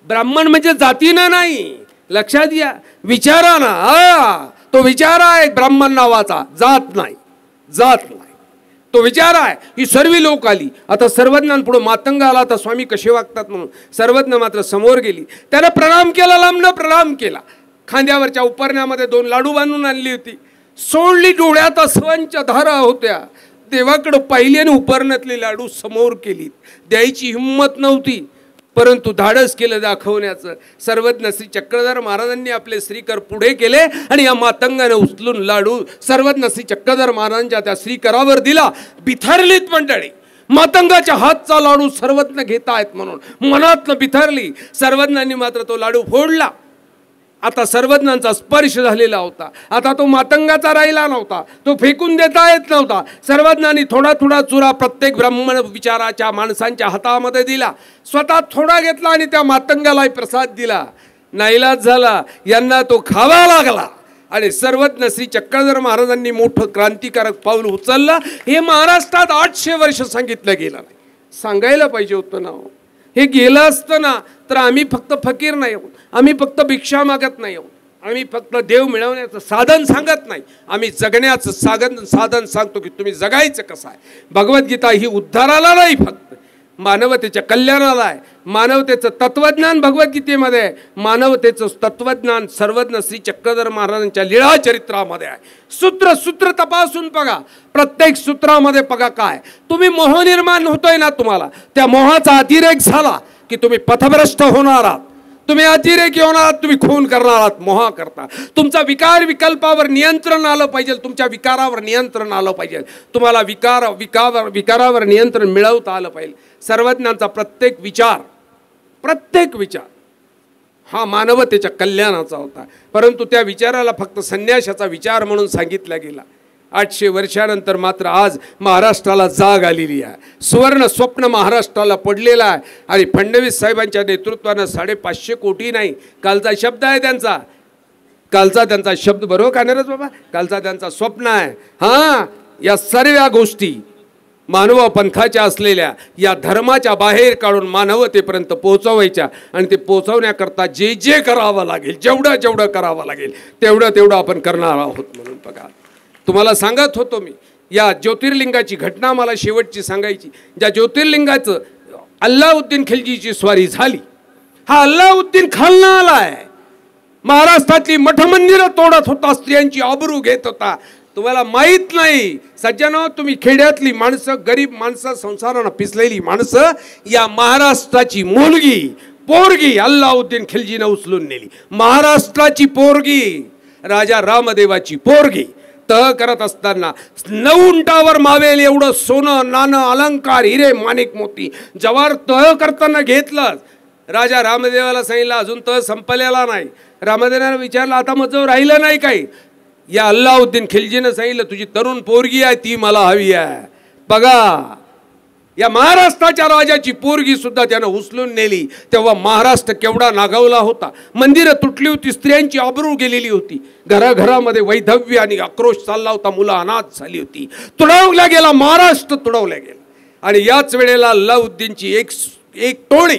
ब्राह्मण म्हणजे जातीनं नाही, लक्षात घ्या, विचारानं. तो विचार आहे ब्राह्मण नावाचा, जात नाही, जात नाही. तो विचार आहे. ही सर्व लोक आली. आता सर्वज्ञांपुढे मातंग आला. आता स्वामी कसे वागतात म्हणून सर्वज्ञ मात्र समोर गेली. त्याला प्रणाम केला, लांबनं प्रणाम केला. खांद्यावरच्या उपरण्यामध्ये 2 लाडू बांधून आणली होती. सोडली, डोळ्यात अस्वांच्या धारा होत्या. देवाकडे पाहिली आणि उपरण्यातले लाडू समोर केली. द्यायची हिंमत नव्हती, परंतु धाडस केलं दाखवण्याचं. सर्वज्ञ श्री चक्रधर महाराजांनी आपले श्रीकर पुढे केले आणि या मातंगाने उचलून लाडू सर्वज्ञ श्री चक्रधर महाराजांच्या त्या श्रीकरावर दिला. बिथरलीत मंडळी. मातंगाच्या हातचा लाडू सर्वज्ञ घेतायत म्हणून मनातनं बिथरली. सर्वज्ञांनी मात्र तो लाडू फोडला. आता सर्वज्ञांचा स्पर्श झालेला होता. आता तो मातंगाचा राहिला नव्हता, तो फेकून देता येत नव्हता. सर्वज्ञांनी थोडा थोडा चुरा प्रत्येक ब्राह्मण विचाराच्या माणसांच्या हातामध्ये दिला. स्वतः थोडा घेतला आणि त्या मातंगाला प्रसाद दिला. नाईलाज झाला, यांना तो खावा लागला. आणि सर्वज्ञ श्री चक्रधर महाराजांनी मोठं क्रांतिकारक पाऊल उचललं. हे महाराष्ट्रात 800 वर्ष सांगितलं गेलं नाही. सांगायला पाहिजे होतं ना. हे गेलं असतं ना तर आम्ही फक्त फकीर नाही आहोत, आम्ही फक्त भिक्षा मागत नाही आहोत, आम्ही फक्त देव मिळवण्याचं साधन सांगत नाही, आम्ही जगण्याचं साधन सांगतो की तुम्ही जगायचं कसं आहे. भगवद्गीता ही उद्धाराला नाही, फक्त मानवतेच्या कल्याणाला आहे. मानवतेचं तत्वज्ञान भगवद्गीतेमध्ये आहे. मानवतेचं तत्वज्ञान सर्वज्ञ श्री चक्रधर महाराजांच्या लीळा चरित्रामध्ये आहे. सूत्र तपासून बघा. प्रत्येक सूत्रामध्ये बघा काय तुम्ही मोह निर्माण होतोय ना, तुम्हाला त्या मोहाचा अतिरेक झाला की तुम्ही पथभ्रष्ट होणार आहात, तुम्ही अतिरेकी होणार आहात, तुम्ही खून करणार आहात मोहा करता. तुमचा विकार विकल्पावर नियंत्रण आलं पाहिजे, तुमच्या विकारावर नियंत्रण आलं पाहिजे, तुम्हाला विकारावर नियंत्रण मिळवता आलं पाहिजे. सर्वज्ञांचा प्रत्येक विचार हा मानवतेच्या कल्याणाचा होता, परंतु त्या विचाराला फक्त संन्यासाचा विचार म्हणून सांगितला गेला. 800 वर्षानंतर मात्र आज महाराष्ट्राला जाग आलेली आहे. सुवर्ण स्वप्न महाराष्ट्राला पडलेलं आहे. आणि फडणवीस साहेबांच्या नेतृत्वानं 550 कोटी नाही, कालचा शब्द आहे त्यांचा, कालचा त्यांचा शब्द बरोबर का नाही बाबा, कालचा त्यांचा स्वप्न आहे. हां, या सर्व गोष्टी मानव पंथाच्या असलेल्या या धर्माच्या बाहेर काढून मानवतेपर्यंत पोहोचवायच्या. आणि ते पोहोचवण्याकरता जे जे करावं लागेल, जेवढं करावं लागेल तेवढं आपण करणार आहोत. म्हणून बघा, तुम्हाला सांगत होतो मी, या ज्योतिर्लिंगाची घटना मला शेवटची सांगायची. ज्या ज्योतिर्लिंगाचं अल्लाउद्दीन खिलजीची स्वारी झाली, हा अल्लाउद्दीन खालना आलाय. महाराष्ट्रातली मठमंदिरं तोडत होता, स्त्रियांची आबरू घेत होता. तुम्हाला माहीत नाही सज्जनो, तुम्ही खेड्यातली माणसं, गरीब माणसं, संसारानं पिसलेली माणसं, या महाराष्ट्राची पोरगी अल्लाउद्दीन खिलजीनं उचलून नेली. महाराष्ट्राची पोरगी, राजा रामदेवाची पोरगी तह करत असताना 9 उंटावर मावेल एवढं सोनं, नाणं, अलंकार, हिरे, माणिक, मोती, जवार तह करताना घेतलं. राजा रामदेवाला सांगितलं अजून तह संपलेला नाही. रामदेवाने विचारलं आता मग जो राहिलं नाही काही. या अल्लाउद्दीन खिलजीनं सांगितलं तुझी तरुण पोरगी आहे ती मला हवी आहे. बघा, या महाराष्ट्राच्या राजाची पोरगी सुद्धा त्यानं उचलून नेली. तेव्हा महाराष्ट्र केवढा नागावला होता. मंदिरं तुटली होती, स्त्रियांची आबरू गेलेली होती, घराघरामध्ये वैधव्य आणि आक्रोश चालला होता, मुलं अनाथ झाली होती. तुडवला गेला, महाराष्ट्र तुडवला गेला. आणि याच वेळेला अल्लाउद्दीनची एक टोळी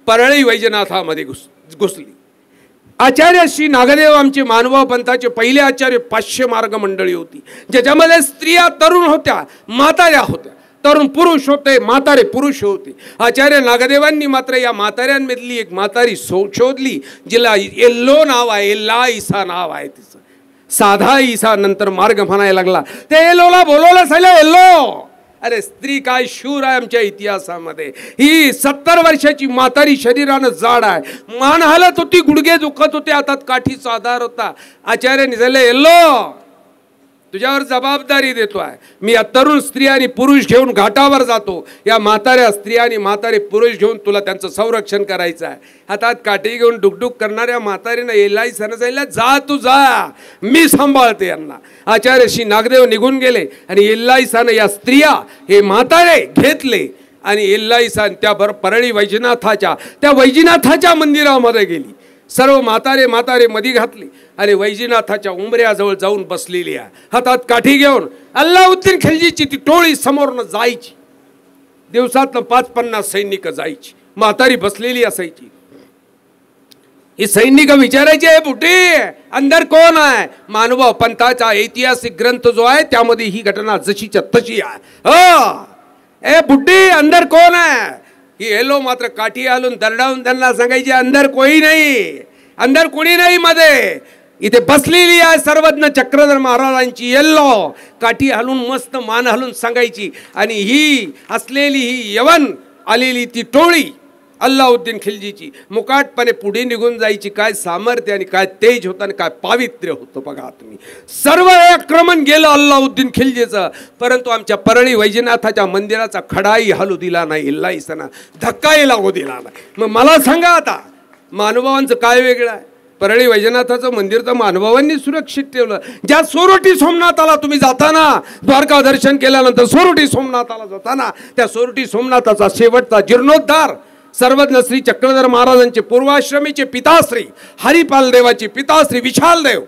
परळी वैजनाथामध्ये घुसली. आचार्य श्री नागदेव आमचे मानव पंथाचे पहिले आचार्य 500 मार्ग मंडळी होती, ज्याच्यामध्ये स्त्रिया तरुण होत्या, म्हाताऱ्या होत्या, तरुण पुरुष होते, म्हातारे पुरुष होते. आचार्य नागदेवांनी मात्र या म्हाताऱ्यांमधली एक म्हातारी शोधली, जिला एल्लो नाव आहे, एल्ला ईसा नाव आहे तिचं. साधा ईसा नंतर मार्ग म्हणायला लागला. ते एल्लोला बोलवलं सांगितलं एल्लो. अरे स्त्री काय शूर आहे आमच्या इतिहासामध्ये. ही 70 वर्षाची म्हातारी, शरीरानं जाड आहे, मान हालत होती, गुडघे दुखत होते, हातात काठीचा आधार होता. आचार्यांनी झाले एल्लो तुझ्यावर जबाबदारी देतो आहे. मी या तरुण स्त्री आणि पुरुष घेऊन घाटावर जातो. या म्हाताऱ्या स्त्री आणि म्हातारे पुरुष घेऊन तुला त्यांचं संरक्षण करायचं आहे. हातात काठी घेऊन डुकडुक करणाऱ्या म्हातारीनं एल्लाई सणसाईला जा तू जा, मी सांभाळते यांना. आचार्य श्री नागदेव निघून गेले आणि एल्लाई सान या स्त्रिया हे म्हातारे घेतले आणि एल्लाई सान त्या परळी वैजनाथाच्या मंदिरामध्ये गेली. सर्व म्हातारे मधी घातली आणि वैजनाथाच्या उंबऱ्याजवळ जाऊन बसलेली आहे. हातात काठी घेऊन अल्लाउद्दीन खिलजीची ती टोळी समोरनं जायची. दिवसातनं 50-50 सैनिक जायची. म्हातारी बसलेली असायची. ही सैनिक विचारायची आहे बुटी अंदर कोण आहे. मानव पंथाचा ऐतिहासिक ग्रंथ जो आहे त्यामध्ये ही घटना जशीच्या तशी आहे. ए बुड्डी अंदर कोण आहे. ही येलो मात्र काठी आलून दरडावून त्यांना सांगायची अंदर कोणी नाही, अंदर कोणी नाही मध्ये. इथे बसलेली आहे सर्वज्ञ चक्रधर महाराजांची येल्लो काठी हलून मस्त मान हलून सांगायची. आणि ही असलेली ही यवन आलेली ती टोळी अल्लाउद्दीन खिलजीची मुकाटपणे पुढे निघून जायची. काय सामर्थ्य आणि काय तेज होतं आणि काय पावित्र्य होतं बघा तुम्ही. सर्व आक्रमण गेलं अल्लाउद्दीन खिलजीचं, परंतु आमच्या परळी वैजनाथाच्या मंदिराचा खडाही हलू दिला नाही, इल्लाहीसना धक्काही लागू दिला नाही. मग मला सांगा आता महानुभावांचं काय वेगळं आहे. परळी वैजनाथाचं मंदिर तर महानुभावांनी सुरक्षित ठेवलं. ज्या सोरठी सोमनाथाला तुम्ही जाताना द्वारका दर्शन केल्यानंतर सोरठी सोमनाथाला जाताना त्या सोरठी सोमनाथाचा शेवटचा जीर्णोद्धार सर्वज्ञ श्री चक्रधर महाराजांचे पूर्वाश्रमीचे पिताश्री हरिपाल देवाचे पिताश्री विशाल देव,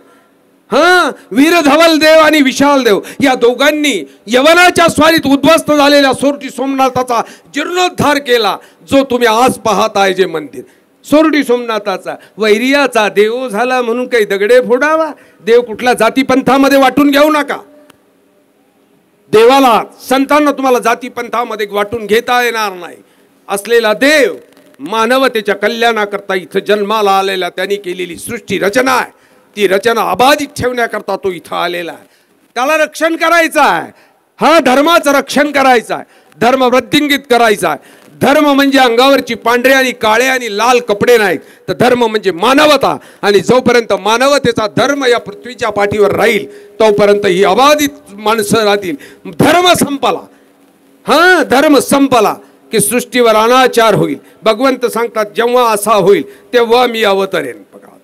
वीर धवल देव आणि विशाल देव या दोघांनी यवनाच्या स्वारीत उद्ध्वस्त झालेल्या सोरठी सोमनाथाचा जीर्णोद्धार केला. जो तुम्ही आज पाहताय जे मंदिर सोरठी सोमनाथाचा वैरियाचा देव झाला म्हणून काही दगडे फोडावा. देव कुठल्या जातीपंथामध्ये वाटून घेऊ नका. देवाला संतांना तुम्हाला जातीपंथामध्ये वाटून घेता येणार नाही. असलेला देव मानवतेच्या कल्याणाकरता इथं जन्माला आलेला त्यांनी केलेली सृष्टी रचना आहे. ती रचना अबाधित ठेवण्याकरता तो इथं आलेला आहे. त्याला रक्षण करायचं आहे. हा धर्माचं रक्षण करायचं आहे, धर्म वृद्धिंगित करायचा आहे. धर्म म्हणजे अंगावरची पांढरे आणि काळे आणि लाल कपडे नाहीत, तर धर्म म्हणजे मानवता. आणि जोपर्यंत मानवतेचा धर्म या पृथ्वीच्या पाठीवर राहील तोपर्यंत ही अबाधित माणसं राहतील. धर्म संपला, धर्म संपला की सृष्टीवर अनाचार होईल. भगवंत सांगतात जेव्हा असा होईल तेव्हा मी अवतरेन. बघा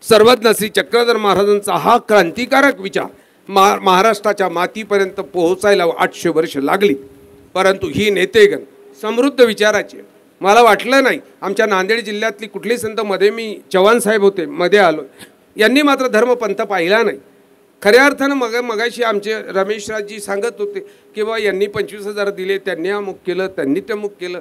सर्वज्ञ श्री चक्रधर महाराजांचा हा क्रांतिकारक विचार महाराष्ट्राच्या मातीपर्यंत पोहोचायला 800 वर्ष लागली. परंतु ही नेतेगण समृद्ध विचाराचे. मला वाटलं नाही आमच्या नांदेड जिल्ह्यातली कुठली संत मध्ये मी चव्हाण साहेब होते मध्ये आलो, यांनी मात्र धर्मपंथ पाहिला नाही. खऱ्या अर्थानं मगाशी आमचे रमेशराजजी सांगत होते की बा यांनी 25,000 दिले, त्यांनी अमुक केलं, त्यांनी तमुक केलं.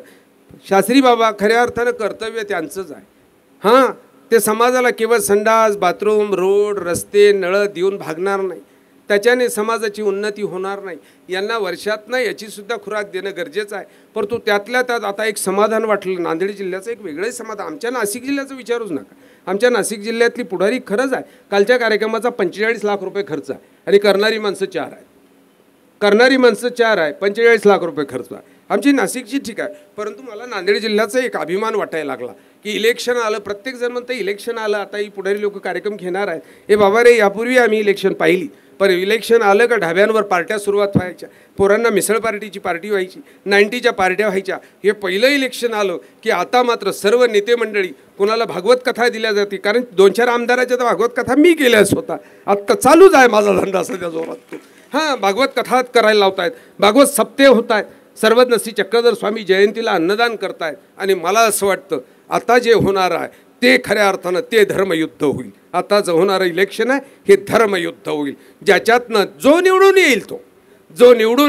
शास्त्री बाबा खऱ्या अर्थानं कर्तव्य त्यांचंच आहे. ते समाजाला केवळ संडास बाथरूम रोड रस्ते नळं देऊन भागणार नाही, त्याच्याने समाजाची उन्नती होणार नाही. यांना वर्षातनं याची सुद्धा खुराक देणं गरजेचं आहे. परंतु त्यातल्या त्यात आता एक समाधान वाटलं. नांदेड जिल्ह्याचं एक वेगळं समाधान. आमच्या नाशिक जिल्ह्याचं विचारूच नका. आमच्या नाशिक जिल्ह्यातली पुढारी खरंच आहे. कालच्या कार्यक्रमाचा 45 लाख रुपये खर्च आहे आणि करणारी माणसं 4 आहेत. करणारी माणसं 4 आहे, 45 लाख रुपये खर्च आहे. आमची नाशिकची ठीक आहे. परंतु मला नांदेड जिल्ह्याचा एक अभिमान वाटायला लागला की इलेक्शन आलं. प्रत्येकजण म्हणतं इलेक्शन आलं आता ही पुढारी लोक कार्यक्रम घेणार आहेत. हे बाबा रे यापूर्वी आम्ही इलेक्शन पाहिली, पण इलेक्शन आलं का ढाब्यांवर पार्ट्या सुरुवात व्हायच्या, पोरांना मिसळ पार्टीची पार्टी व्हायची, 90च्या पार्ट्या व्हायच्या. हे पहिलं इलेक्शन आलं की आता मात्र सर्व नेते मंडळी कोणाला भागवत कथा दिल्या जाते. कारण 2-4 आमदाराच्या तर भागवत कथा मी केल्याच होता. आत्ता चालूच आहे माझा धंदा सध्या जोरात. भागवत कथा करायला लावत आहेत, भागवत सप्ते होत आहेत, सर्वज्ञ श्री चक्रधर स्वामी जयंतीला अन्नदान करतायत. आणि मला असं वाटतं आता जे होणार आहे ते खऱ्या अर्थानं ते धर्मयुद्ध होईल. आता जो होणारं इलेक्शन आहे हे धर्मयुद्ध होईल, ज्याच्यातनं जो निवडून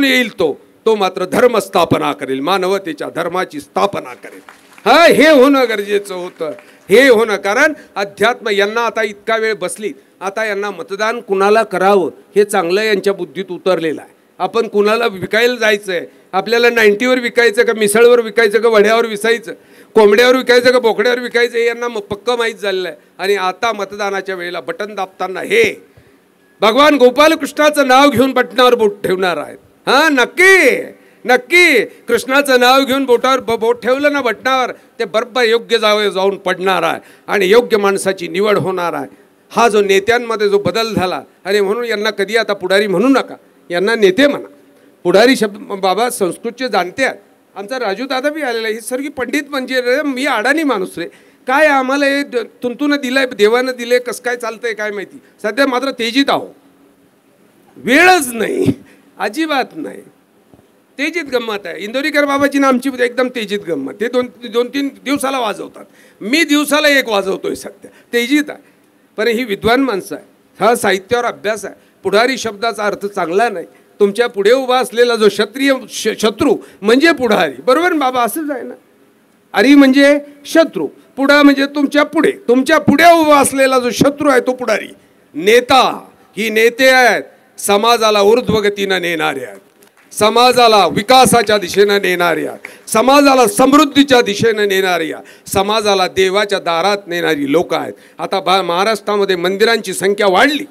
येईल तो मात्र धर्म स्थापना करेल, मानवतेच्या धर्माची स्थापना करेल. हे होणं गरजेचं होतं. हे होणं कारण अध्यात्म यांना आता इतका वेळ बसली, आता यांना मतदान कुणाला करावं हे चांगलं यांच्या बुद्धीत उतरलेलं आहे. आपण कुणाला विकायला जायचं आहे, आपल्याला 90वर विकायचं का मिसळवर विकायचं का वड्यावर विकायचं, कोंबड्यावर विकायचं का बोकड्यावर विकायचं हे यांना पक्क माहीत झालेलं आहे. आणि आता मतदानाच्या वेळेला बटन दाबताना हे भगवान गोपालकृष्णाचं नाव घेऊन बटनावर बोट ठेवणार आहेत. नक्की कृष्णाचं नाव घेऊन बोट ठेवलं ना बटनावर ते बरोबर योग्य जाऊन पडणार आहे आणि योग्य माणसाची निवड होणार आहे. हा जो नेत्यांमध्ये जो बदल झाला, आणि म्हणून यांना कधी आता पुढारी म्हणू नका, यांना नेते म्हणा. पुढारी शब्द बाबा संस्कृतचे जाणते आहेत. आमचा राजू दादा बी आलेला आहे. हे सर्गी पंडित म्हणजे रे मी अडाणी माणूस रे, काय आम्हाला हे तुंतून दिलंय देवानं दिले, कसं काय चालतंय काय माहिती. सध्या मात्र तेजीत आहो, वेळच नाही, अजिबात नाही. तेजीत गंमत आहे. इंदोरीकर बाबाची ना आमची एकदम तेजीत गंमत. ते 2-3 दिवसाला वाजवतात, मी दिवसाला 1 वाजवतोय सध्या. तेजीत आहे. पण ही विद्वान माणसं आहे, हा साहित्यावर अभ्यास आहे. पुढारी शब्दाचा अर्थ चांगला नाही. तुमच्या पुढे उभा असलेला जो क्षत्रिय शत्रू म्हणजे पुढारी, बरोबर बाबा असंच आहे ना. अरी म्हणजे शत्रू, पुढं म्हणजे तुमच्या पुढे उभा असलेला जो शत्रू आहे तो पुढारी. नेता ही नेते आहेत, समाजाला ऊर्ध्वगतीनं नेणारे आहेत, समाजाला विकासाच्या दिशेनं नेणाऱ्या, समाजाला समृद्धीच्या दिशेनं नेणाऱ्या, समाजाला देवाच्या दारात नेणारी लोक आहेत. आता महाराष्ट्रामध्ये मंदिरांची संख्या वाढली,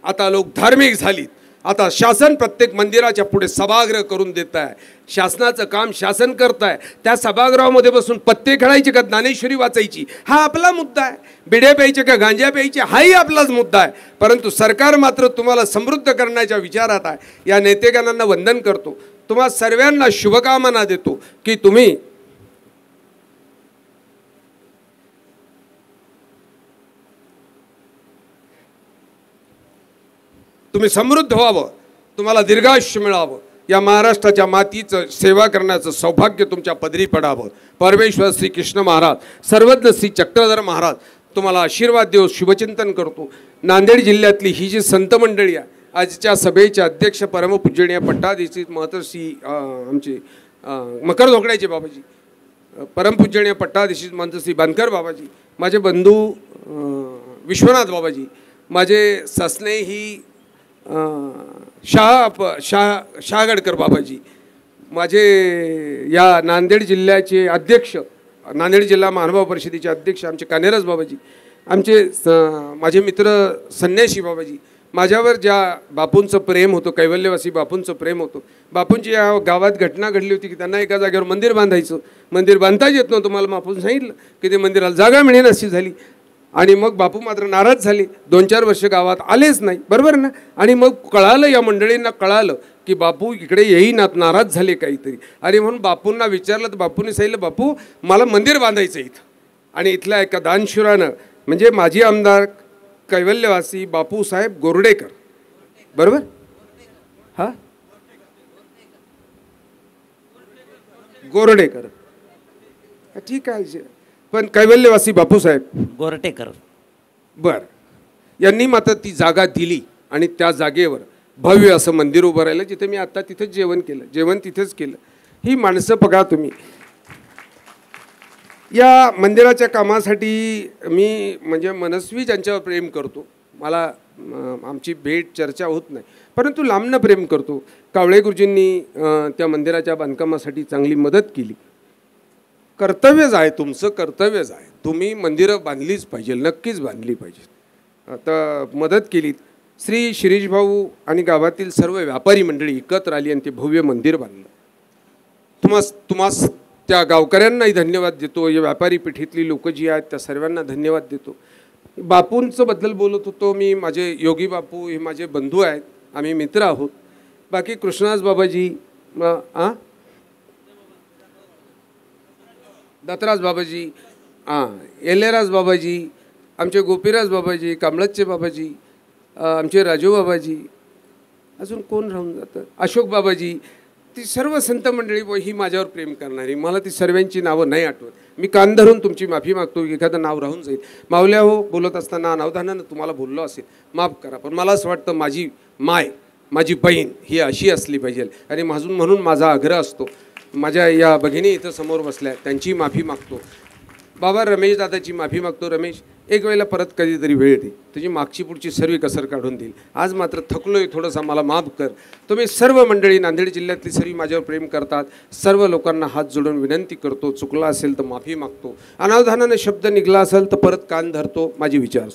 आता लोक धार्मिक झालीत. आता शासन प्रत्येक मंदिराच्या पुढे सभागृह करून देत आहे. शासनाचं काम शासन करत आहे. त्या सभागृहामध्ये बसून पत्ते खेळायचे का ज्ञानेश्वरी वाचायची हा आपला मुद्दा आहे. बिड्या प्यायचे का गांजा प्यायचे हाही आपलाच मुद्दा आहे. परंतु सरकार मात्र तुम्हाला समृद्ध करण्याच्या विचारात आहे. या नेतेगणांना वंदन करतो. तुम्हा सर्वांना शुभकामना देतो की तुम्ही समृद्ध व्हावं, तुम्हाला दीर्घायुष्य मिळावं, या महाराष्ट्राच्या मातीचं सेवा करण्याचं सौभाग्य तुमच्या पदरी पडावं. परमेश्वर श्री कृष्ण महाराज, सर्वज्ञ श्री चक्रधर महाराज तुम्हाला आशीर्वाद देऊ शुभचिंतन करतो. नांदेड जिल्ह्यातली ही जी संत मंडळी आहे, आजच्या सभेचे अध्यक्ष परमपूजनीय पट्टाधीश महर्षी आमचे मकर धोकड्याचे बाबाजी, परमपूजनीय पट्टाधीश महर्षी बांधकर बाबाजी, माझे बंधू विश्वनाथ बाबाजी, माझे ससने ही शहागडकर बाबाजी, माझे या नांदेड जिल्ह्याचे अध्यक्ष, नांदेड जिल्हा महानुभाव परिषदेचे अध्यक्ष आमचे कानेरस बाबाजी, आमचे माझे मित्र संन्यासी बाबाजी, माझ्यावर ज्या बापूंचं प्रेम होतं, कैवल्यवासी बापूंचं प्रेम होतं. बापूंची या गावात घटना घडली होती की त्यांना एका जागेवर मंदिर बांधायचं, मंदिर बांधताच येत नव्हतं. मला बापून सांगितलं की ते मंदिराला जागा मिळेल अशी झाली. आणि मग बापू मात्र नाराज झाले, 2-4 वर्ष गावात आलेच नाही, बरोबर ना. आणि मग कळालं, या मंडळींना कळालं की बापू इकडे येईनात, नाराज झाले काहीतरी. आणि म्हणून बापूंना विचारलं तर बापूंनी सांगितलं, बापू मला मंदिर बांधायचं इथं. आणि इथल्या एका दानशूरानं, म्हणजे माजी आमदार कैवल्यवासी बापूसाहेब गोरडेकर, बरोबर हा गोरडेकर, ठीक आहे, पण कैवल्यवासी बापूसाहेब गोरटेकर बर यांनी मात्र ती जागा दिली आणि त्या जागेवर भव्य असं मंदिर उभं राहिलं, जिथे मी आता तिथेच जेवण तिथेच केलं. ही माणसं बघा तुम्ही. या मंदिराच्या कामासाठी मी म्हणजे मनस्वी ज्यांच्यावर प्रेम करतो, मला आमची भेट चर्चा होत नाही, परंतु लांबनं प्रेम करतो. कावळे गुरुजींनी त्या मंदिराच्या बांधकामासाठी चांगली मदत केली. कर्तव्यच आहे, तुमचं कर्तव्यच आहे. तुम्ही मंदिरं बांधलीच पाहिजे, नक्कीच बांधली पाहिजे. आता मदत केली. श्री शिरीष भाऊ आणि गावातील सर्व व्यापारी मंडळी एकत्र आली आणि ते भव्य मंदिर बांधलं. तुम्हा त्या गावकऱ्यांनाही धन्यवाद देतो. या व्यापारी पिढीतली लोक जी आहेत त्या सर्वांना धन्यवाद देतो. बापूंचं बद्दल बोलत होतो मी. माझे योगी बापू हे माझे बंधू आहेत, आम्ही मित्र आहोत. बाकी कृष्णास बाबाजी, दत्तराज बाबाजी, एलेराज बाबाजी, आमचे गोपीराज बाबाजी, कांबळतचे बाबाजी, आमचे राजू बाबाजी, अजून कोण राहून जातं, अशोक बाबाजी, ती सर्व संत मंडळी ही माझ्यावर प्रेम करणारी. मला ती सर्वांची नावं नाही आठवत. मी कान धरून तुमची माफी मागतो की एखादं नाव राहून जाईल. माऊल्या हो, बोलत असताना अनावधानानं तुम्हाला बोललो असेल, माफ करा. पण मला असं वाटतं माझी माय, माझी बहीण ही अशी असली पाहिजे. आणि म्हणून माझा आग्रह असतो, माझ्या या भगिनी इथं समोर बसल्या त्यांची माफी मागतो. बाबा रमेश दादाची माफी मागतो. रमेश, एक वेळेला परत कधीतरी वेळ दे, तुझी मागची पुढची सर्व कसर काढून देईल. आज मात्र थकलोय थोडंसं, मला माफ कर. तुम्ही सर्व मंडळी नांदेड जिल्ह्यातली सर्व माझ्यावर प्रेम करतात. सर्व लोकांना हात जोडून विनंती करतो, चुकला असेल तर माफी मागतो, अनावधानाने शब्द निघाला असेल तर परत कान धरतो. माझी विचार